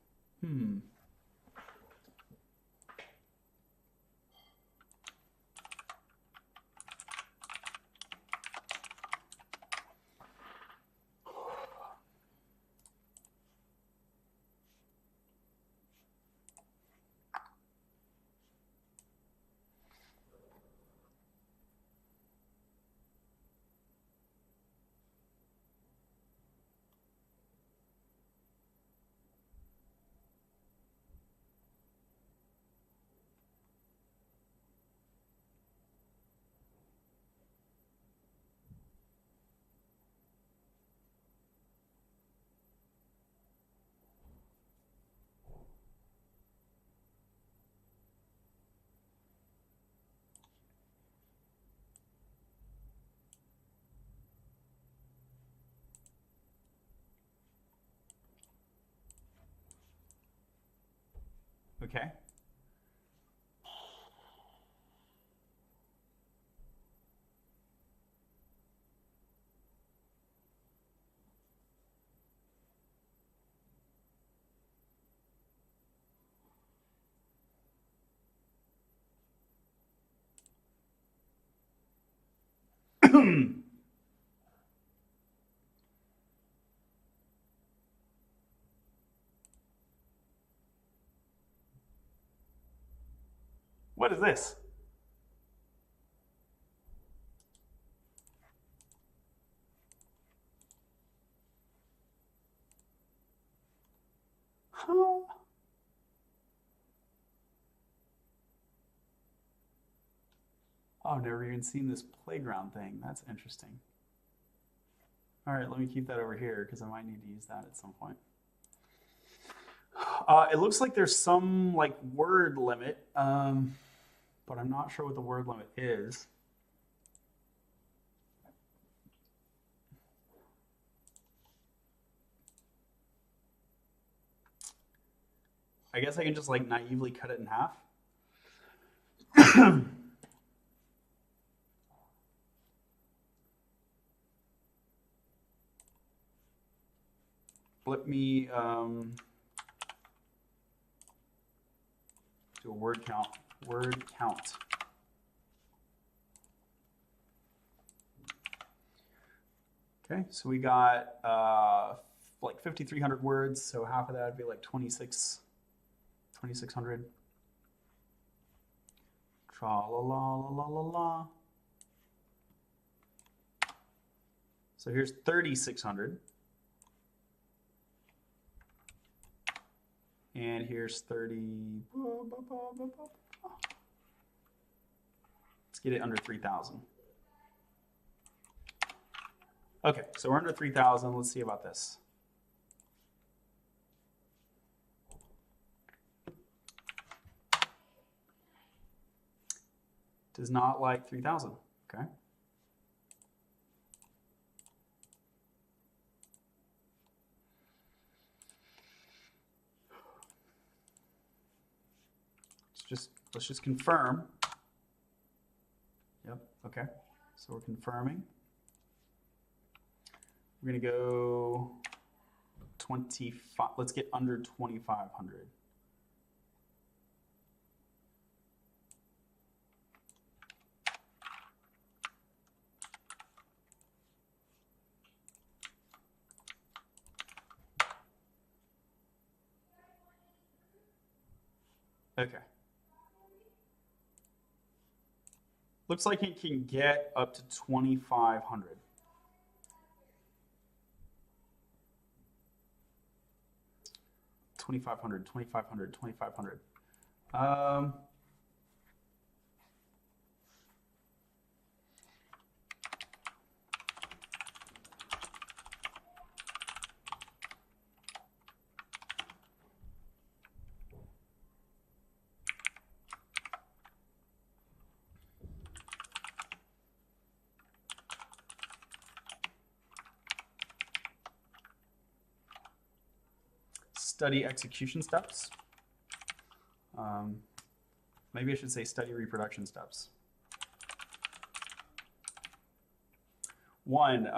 Speaker 1: Okay. What is this? Huh? Oh, I've never even seen this playground thing. That's interesting. All right, let me keep that over here because I might need to use that at some point. It looks like there's some like word limit, but I'm not sure what the word limit is. I guess I can just like naively cut it in half. Let me do a word count. Word count. Okay, so we got like 5,300 words, so half of that would be like 2,600. Tra la la la la la la. So here's 3,600. And here's 30. Let's get it under 3,000. Okay, so we're under 3,000. Let's see about this. Does not like 3,000. Okay. Let's just confirm. Yep, okay. So we're confirming. We're gonna go 25, let's get under 2,500. Okay. Looks like it can get up to 2,500. $2,500. Study execution steps. Maybe I should say study reproduction steps. One,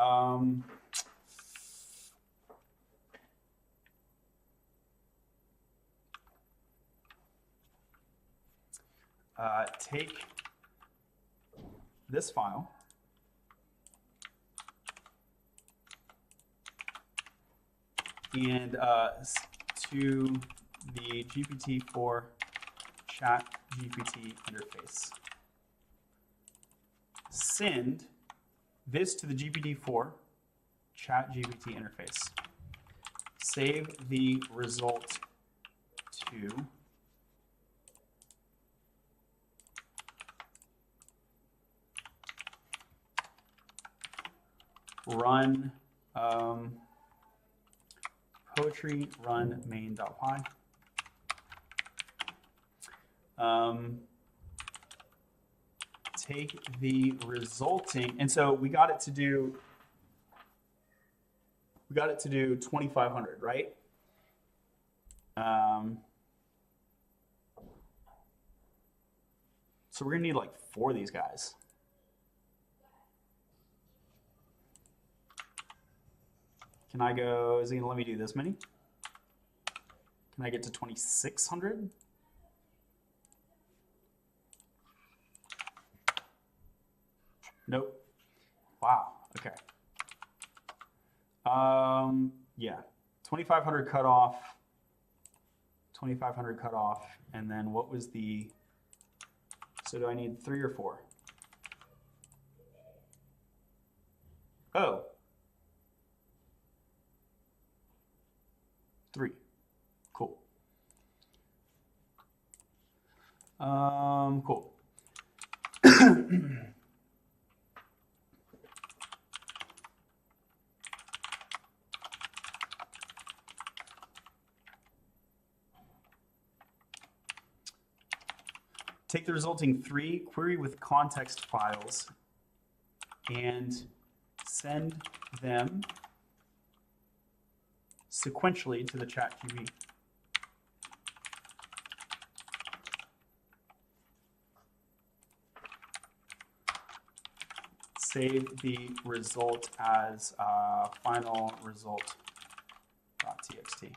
Speaker 1: take this file and to the GPT-4 chat GPT interface. Send this to the GPT-4 chat GPT interface. Save the result to run poetry run main.py. Take the resulting, and so we got it to do 2,500, right? So we're gonna need like 4 of these guys. Can I go, is he gonna let me do this many? Can I get to 2,600? Nope. Wow, okay. Yeah, 2,500 cutoff, 2,500 cutoff, and then what was the, so do I need 3 or 4? Oh. 3. Cool. Cool. Take the resulting 3 query with context files and send them sequentially to the chat QB. Save the result as final result.txt.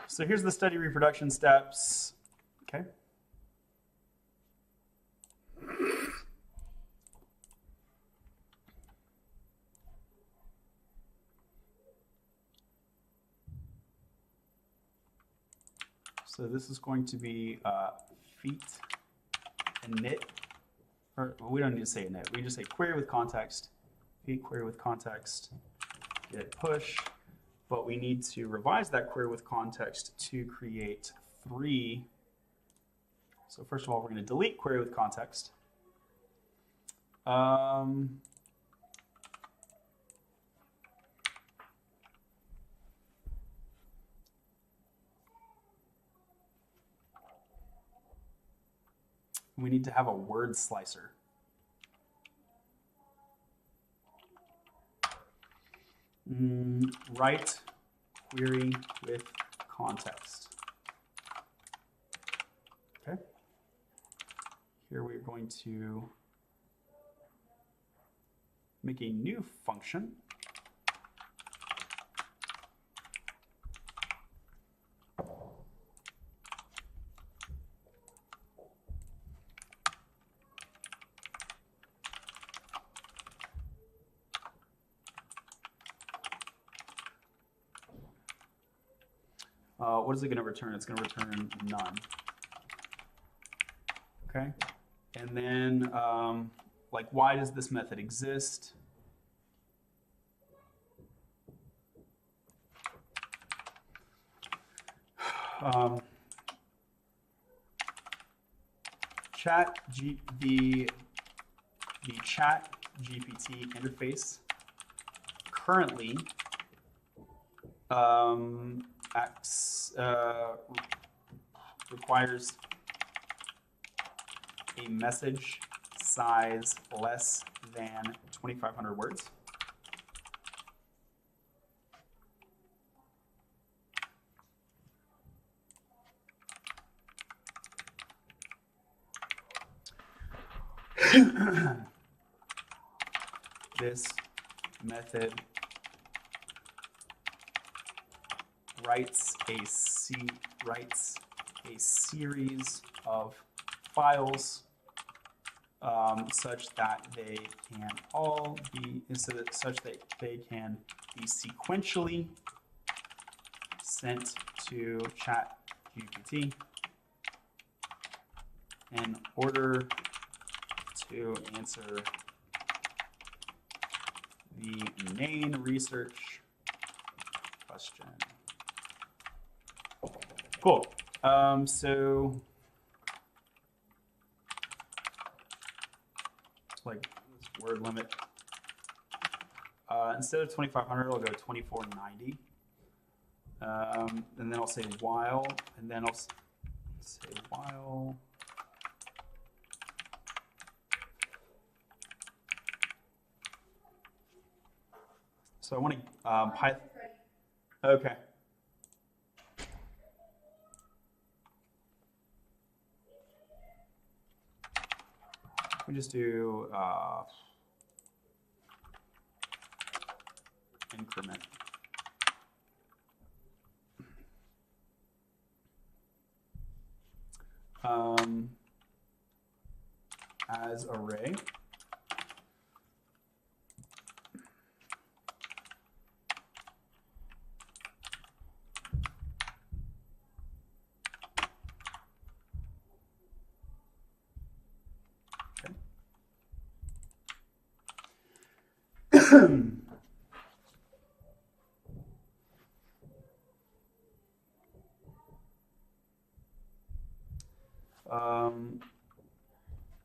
Speaker 1: So here's the study reproduction steps. Okay. So this is going to be feet init, or we don't need to say init. We just say query with context, feet query with context, get push, but we need to revise that query with context to create 3. So first of all, we're going to delete query with context. We need to have a word slicer. Write query with context. Okay. Here we're going to make a new function. What is it going to return? It's going to return none. Okay. And then, like, why does this method exist? The chat GPT interface currently requires a message size less than 2,500 words. This method writes a series of files such that they can all be such that they can be sequentially sent to ChatGPT in order to answer the main research question. Cool. So, like word limit. Instead of 2,500, I'll go 2,490. And then I'll say while, and then I'll say while. So I want to Python. Okay. me just do increment. As array.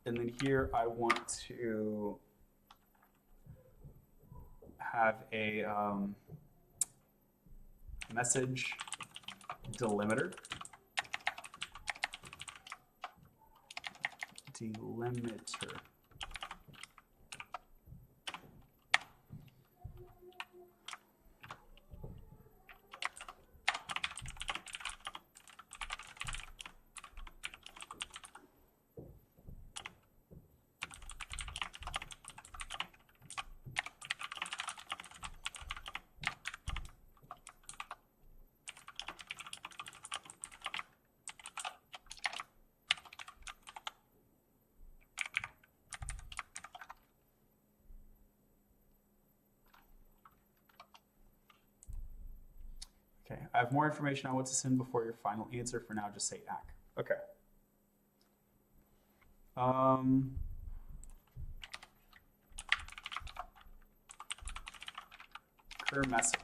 Speaker 1: And then here I want to have a message delimiter. Okay, I have more information on what to send before your final answer. For now, just say ACK. Okay. Cur message.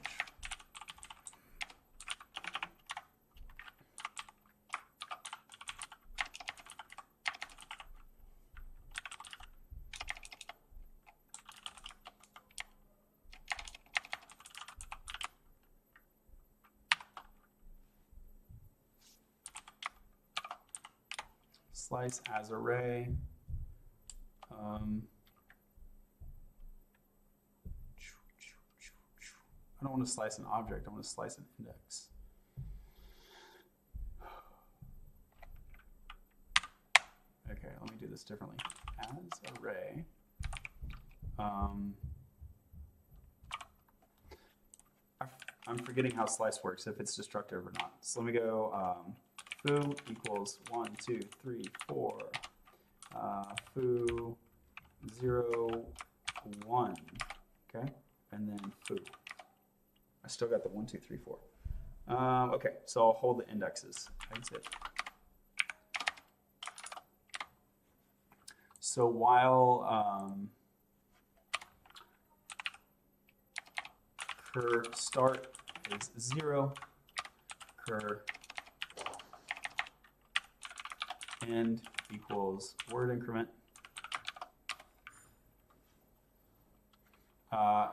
Speaker 1: Slice as array. I don't want to slice an object, I want to slice an index. Okay, let me do this differently. As array. I'm forgetting how slice works, if it's destructive or not. So let me go foo equals 1, 2, 3, 4. Foo 0, 1. Okay, and then foo. I still got the 1, 2, 3, 4. Okay, so I'll hold the indexes. Exit. So while cur start is 0, cur end equals word increment.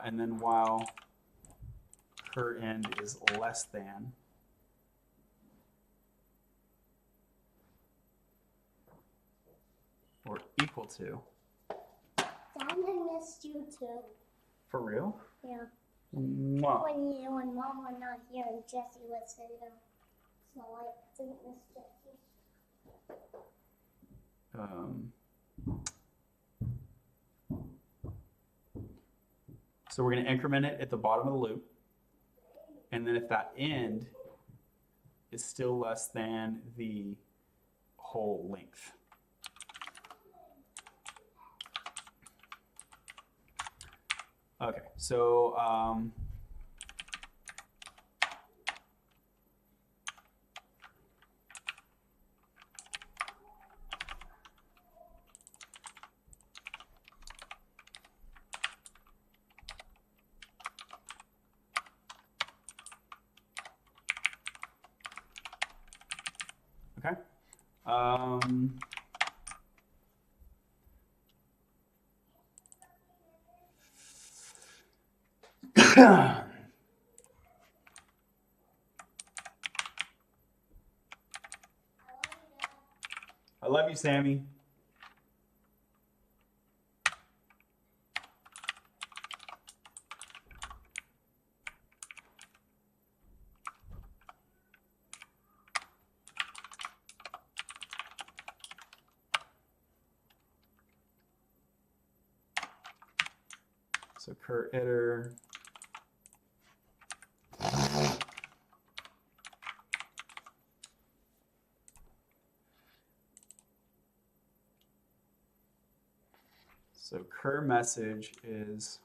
Speaker 1: And then while cur end is less than or equal to.
Speaker 2: Dad, I missed you too.
Speaker 1: For real?
Speaker 2: Yeah.
Speaker 1: Mwah.
Speaker 2: When you and Mom were not here and Jesse was here. So I didn't miss Jesse.
Speaker 1: So we're going to increment it at the bottom of the loop. And then if that end is still less than the whole length. Okay, so okay. I love you, Sammy. So cur iter. So cur message is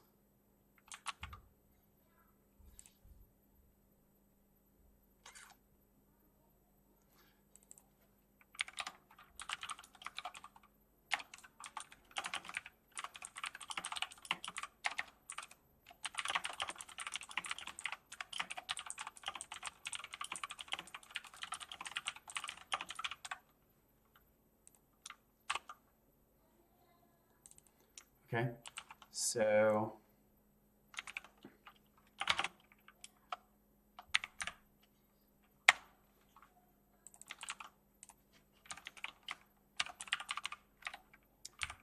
Speaker 1: okay. So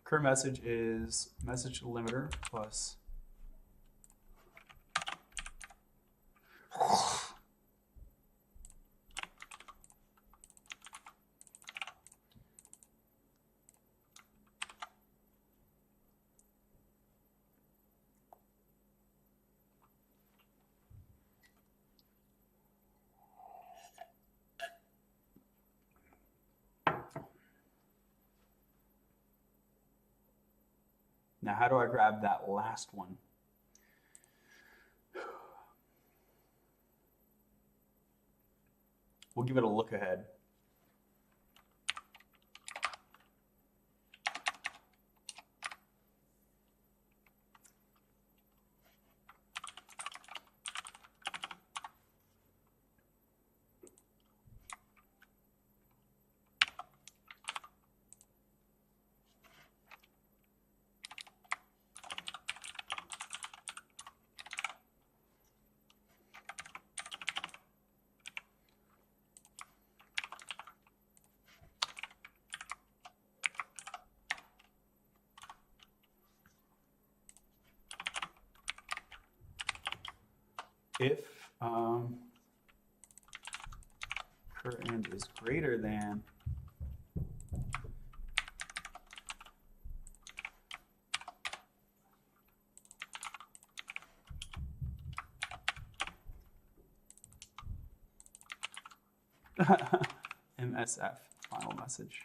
Speaker 1: cur message is message limiter plus now how do I grab that last one? We'll give it a look ahead. If cur end is greater than MSF, final message.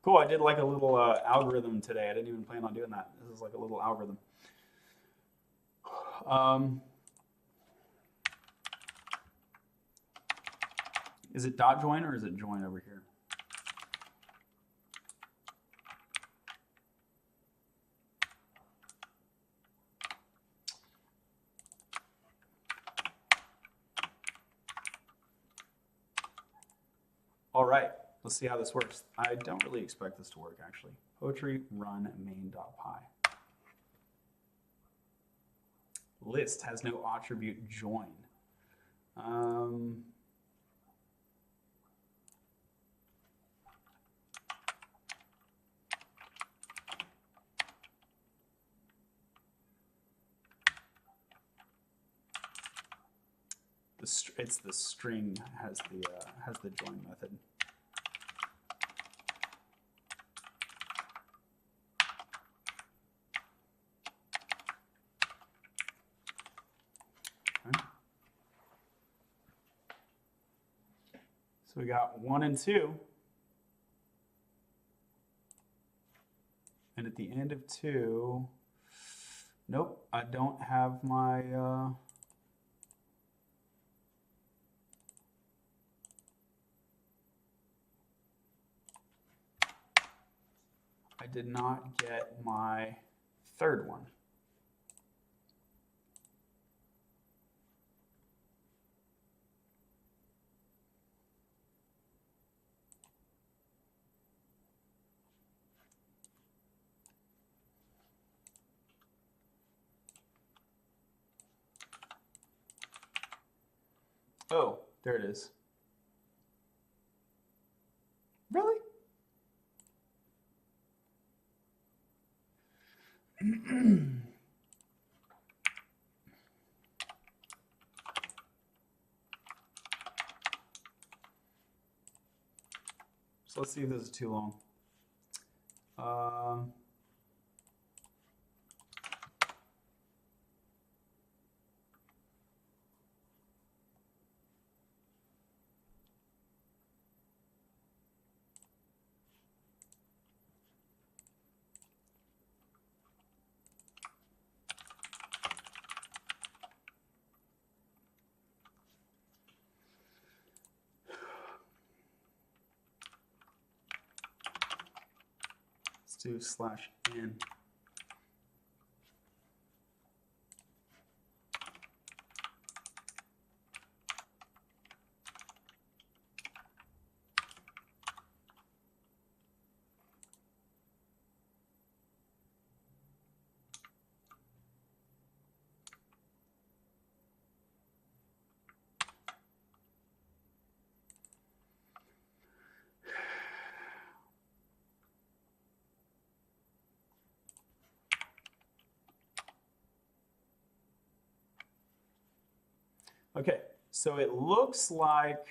Speaker 1: Cool, I did like a little algorithm today. I didn't even plan on doing that. This is like a little algorithm. Is it dot join or is it join over here? All right, let's see how this works. I don't really expect this to work actually. Poetry run main.py. List has no attribute join. It's the string has the join method. Okay. So we got 1 and 2. And at the end of 2, nope, I don't have my I did not get my third one. Oh, there it is. Really? So let's see if this is too long. do /n. Okay, so it looks like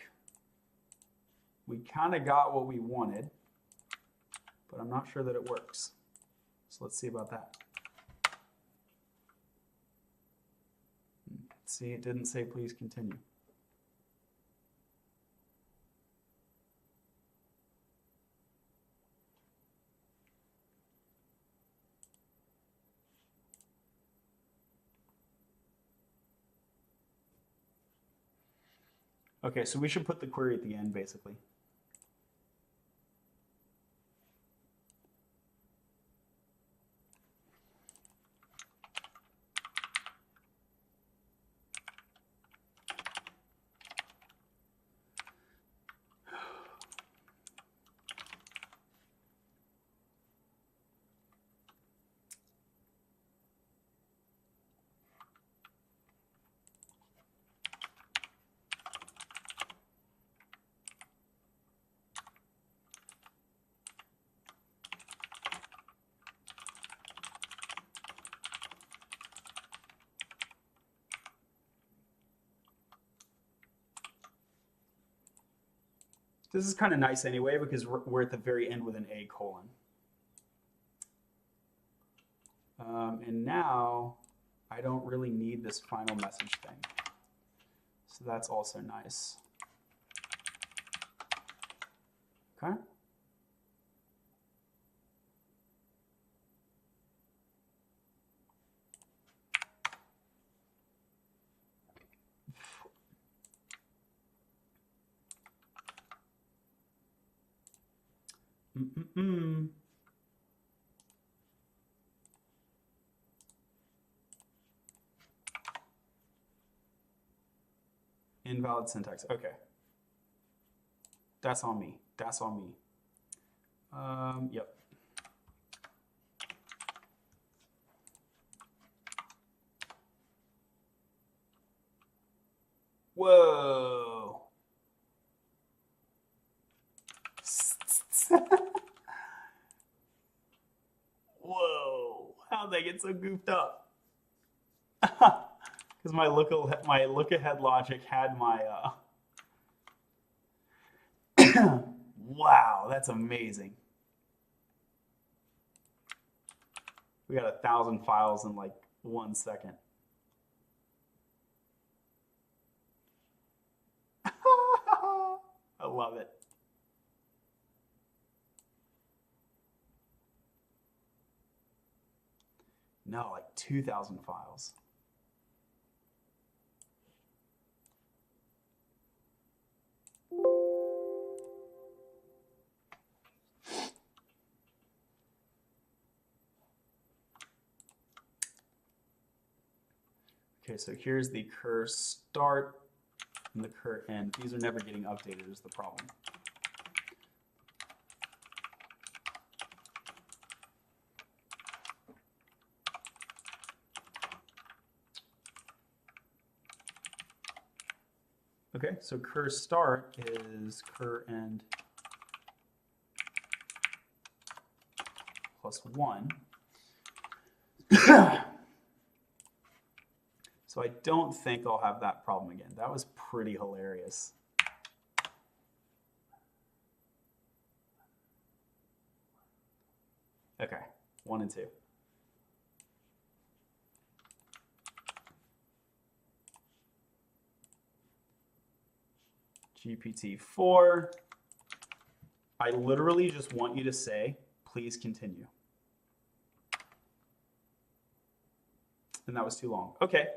Speaker 1: we kind of got what we wanted, but I'm not sure that it works. So let's see about that. See, it didn't say please continue. Okay, so we should put the query at the end, basically. This is kind of nice anyway because we're at the very end with an A colon. And now I don't really need this final message thing. So that's also nice. Okay. Invalid syntax. Okay. That's on me. That's on me. Yep. Whoa. Whoa. How'd they get so goofed up? Because my look ahead logic had my wow, that's amazing. We got 1,000 files in like 1 second. I love it. No, like 2,000 files. Okay, so here's the cur start and the cur end. These are never getting updated is the problem. Okay, so cur start is cur end plus 1. So I don't think I'll have that problem again. That was pretty hilarious. Okay, 1 and 2. GPT-4. I literally just want you to say, please continue. And that was too long. Okay.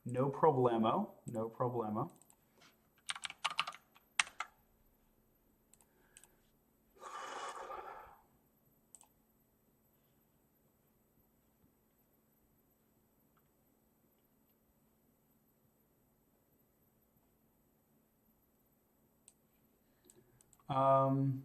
Speaker 1: No problemo, no problemo. Um,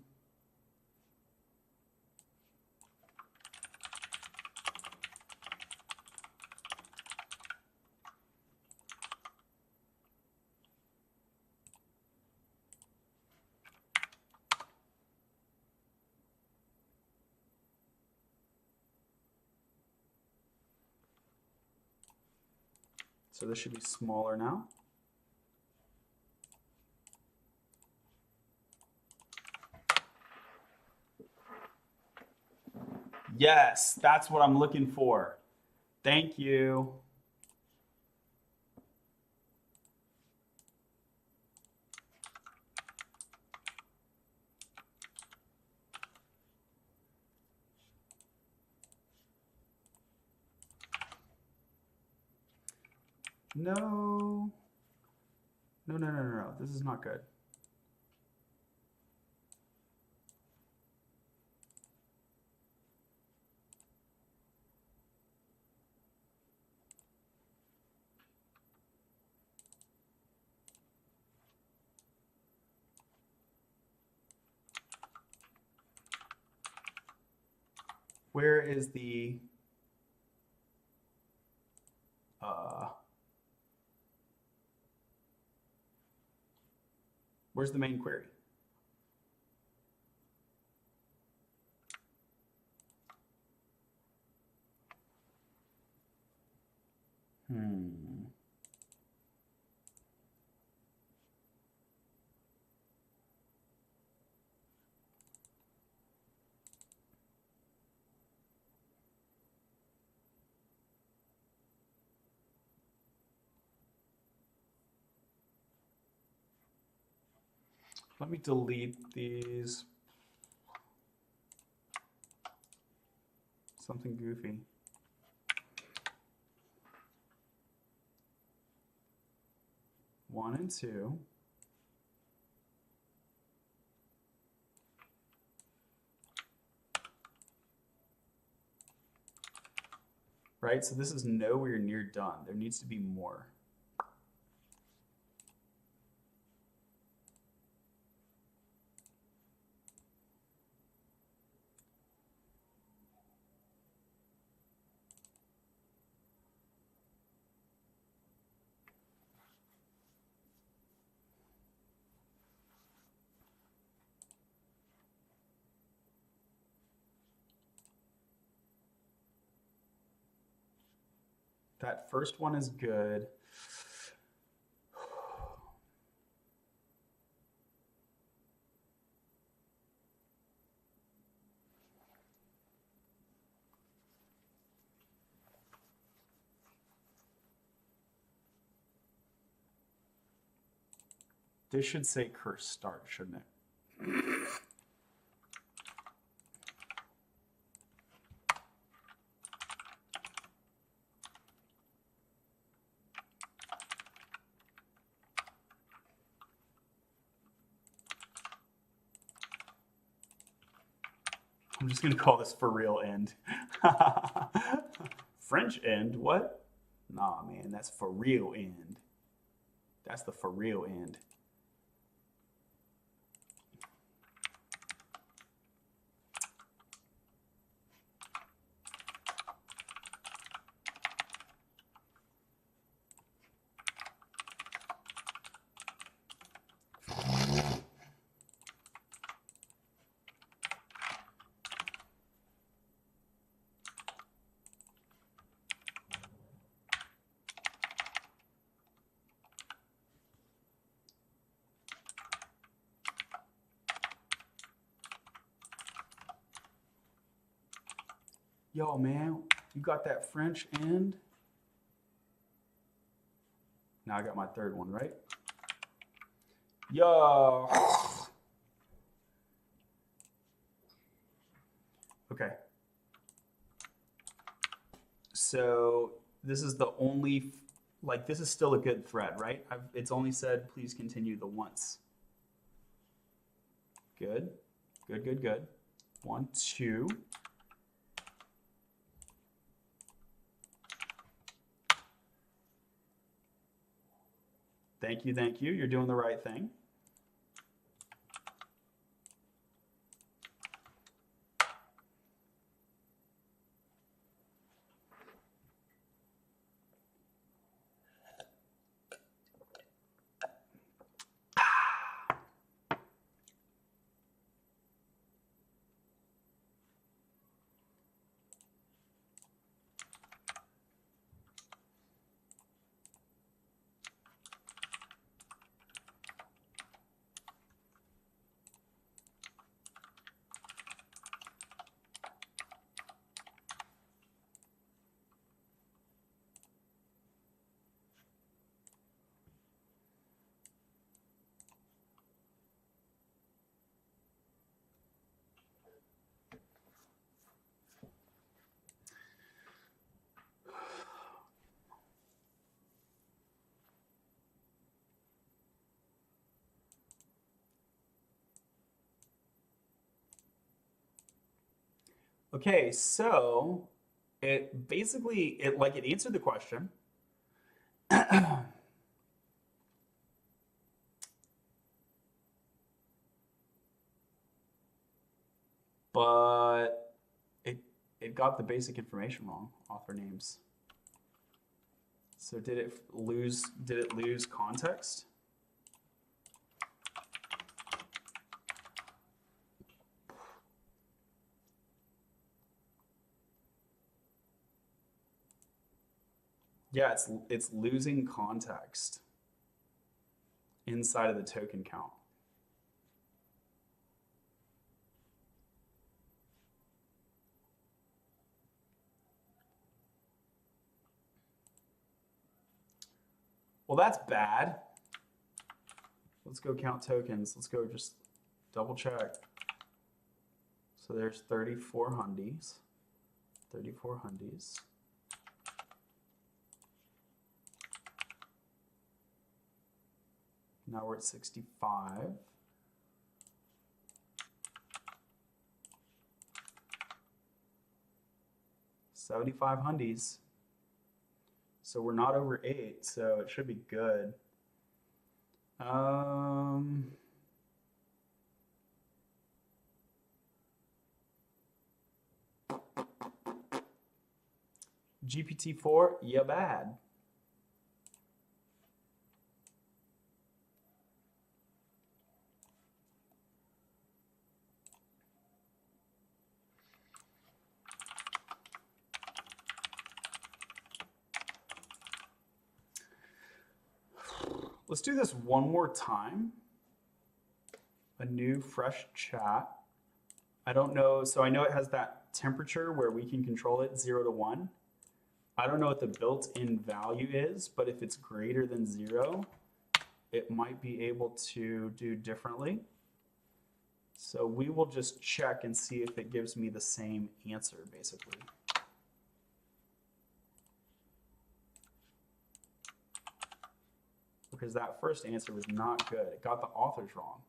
Speaker 1: so this should be smaller now. Yes, that's what I'm looking for. Thank you. No. No, no, no, no, no. This is not good. Where is the where's the main query? Let me delete these. Something goofy. One and two. Right, so this is nowhere near done. There needs to be more. That first one is good. This should say curse start, shouldn't it? I'm just gonna call this for real end. French end, what? Nah, man, that's for real end. That's the for real end. Yo, man, you got that French end? Now I got my third one, right? Yo. Okay. So this is the only, like, this is still a good thread, right? It's only said, please continue the once. Good, good, good, good. 1, 2. Thank you, thank you. You're doing the right thing. Okay, so it basically it answered the question. But it got the basic information wrong, author names. So did it lose context? Yeah, it's losing context inside of the token count. Well, that's bad. Let's go count tokens. Let's go just double check. So there's 34 hundies. 34 hundies. Now we're at 65. $75 hundies. So we're not over 8, so it should be good. GPT-4, you bad. Let's do this one more time. A new fresh chat. I don't know, so I know it has that temperature where we can control it 0 to 1. I don't know what the built-in value is, but if it's greater than 0, it might be able to do differently. So we will just check and see if it gives me the same answer, basically. Because that first answer was not good. It got the authors wrong.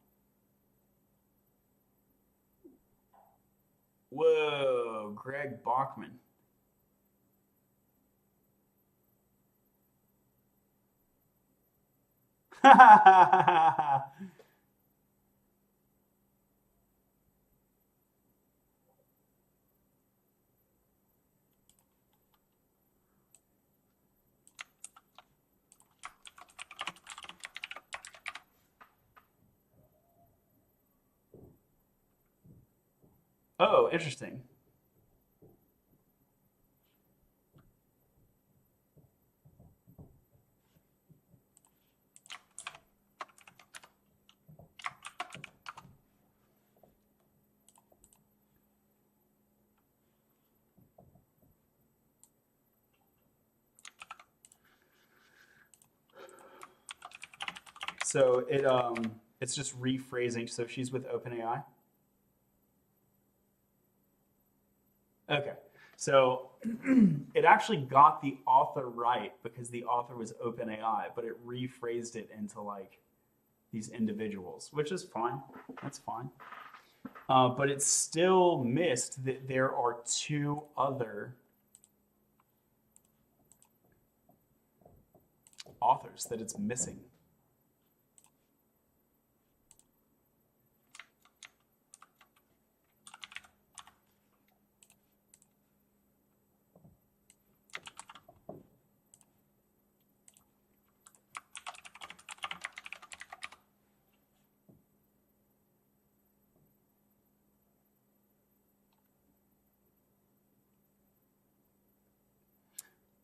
Speaker 1: Whoa, Greg Bachman. Oh, interesting. So it's just rephrasing. So she's with OpenAI. Okay. So it actually got the author right because the author was OpenAI, but it rephrased it into like these individuals, which is fine. That's fine. But it still missed that there are 2 other authors that it's missing.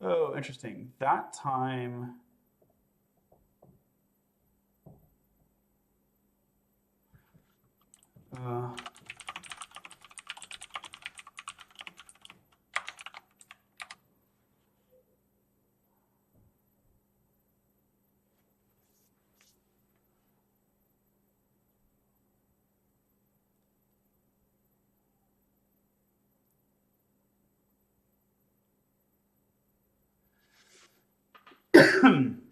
Speaker 1: Oh, interesting. That time.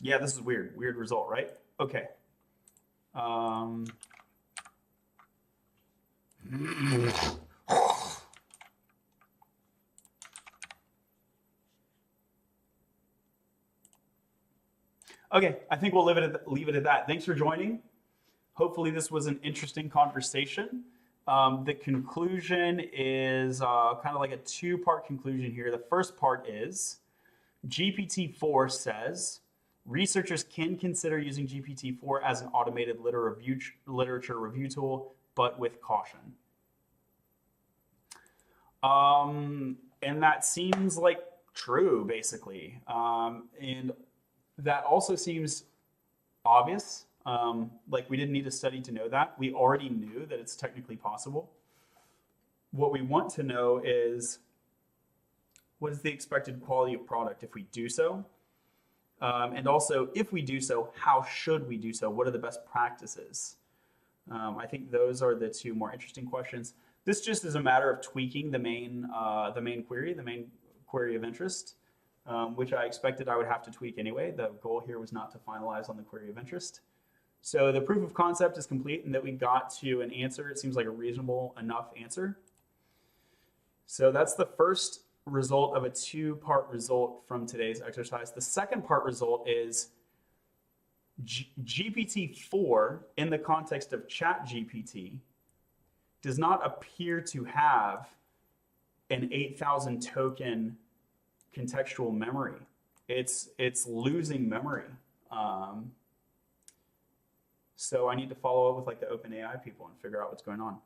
Speaker 1: Yeah, this is weird. Weird result, right? Okay. Okay, I think we'll leave it at that. Thanks for joining. Hopefully this was an interesting conversation. The conclusion is kind of like a two-part conclusion here. The first part is GPT-4 says researchers can consider using GPT-4 as an automated literature review tool, but with caution. And that seems like true, basically. And that also seems obvious. Like we didn't need a study to know that. We already knew that it's technically possible. What we want to know is what is the expected quality of product if we do so? And also, if we do so, how should we do so? What are the best practices? I think those are the two more interesting questions. This just is a matter of tweaking the main query of interest, which I expected I would have to tweak anyway. The goal here was not to finalize on the query of interest. So the proof of concept is complete and that we got to an answer. It seems like a reasonable enough answer. So that's the first result of a two-part result from today's exercise. The second part result is GPT-4 in the context of ChatGPT does not appear to have an 8,000 token contextual memory. It's losing memory. So I need to follow up with like the OpenAI people and figure out what's going on.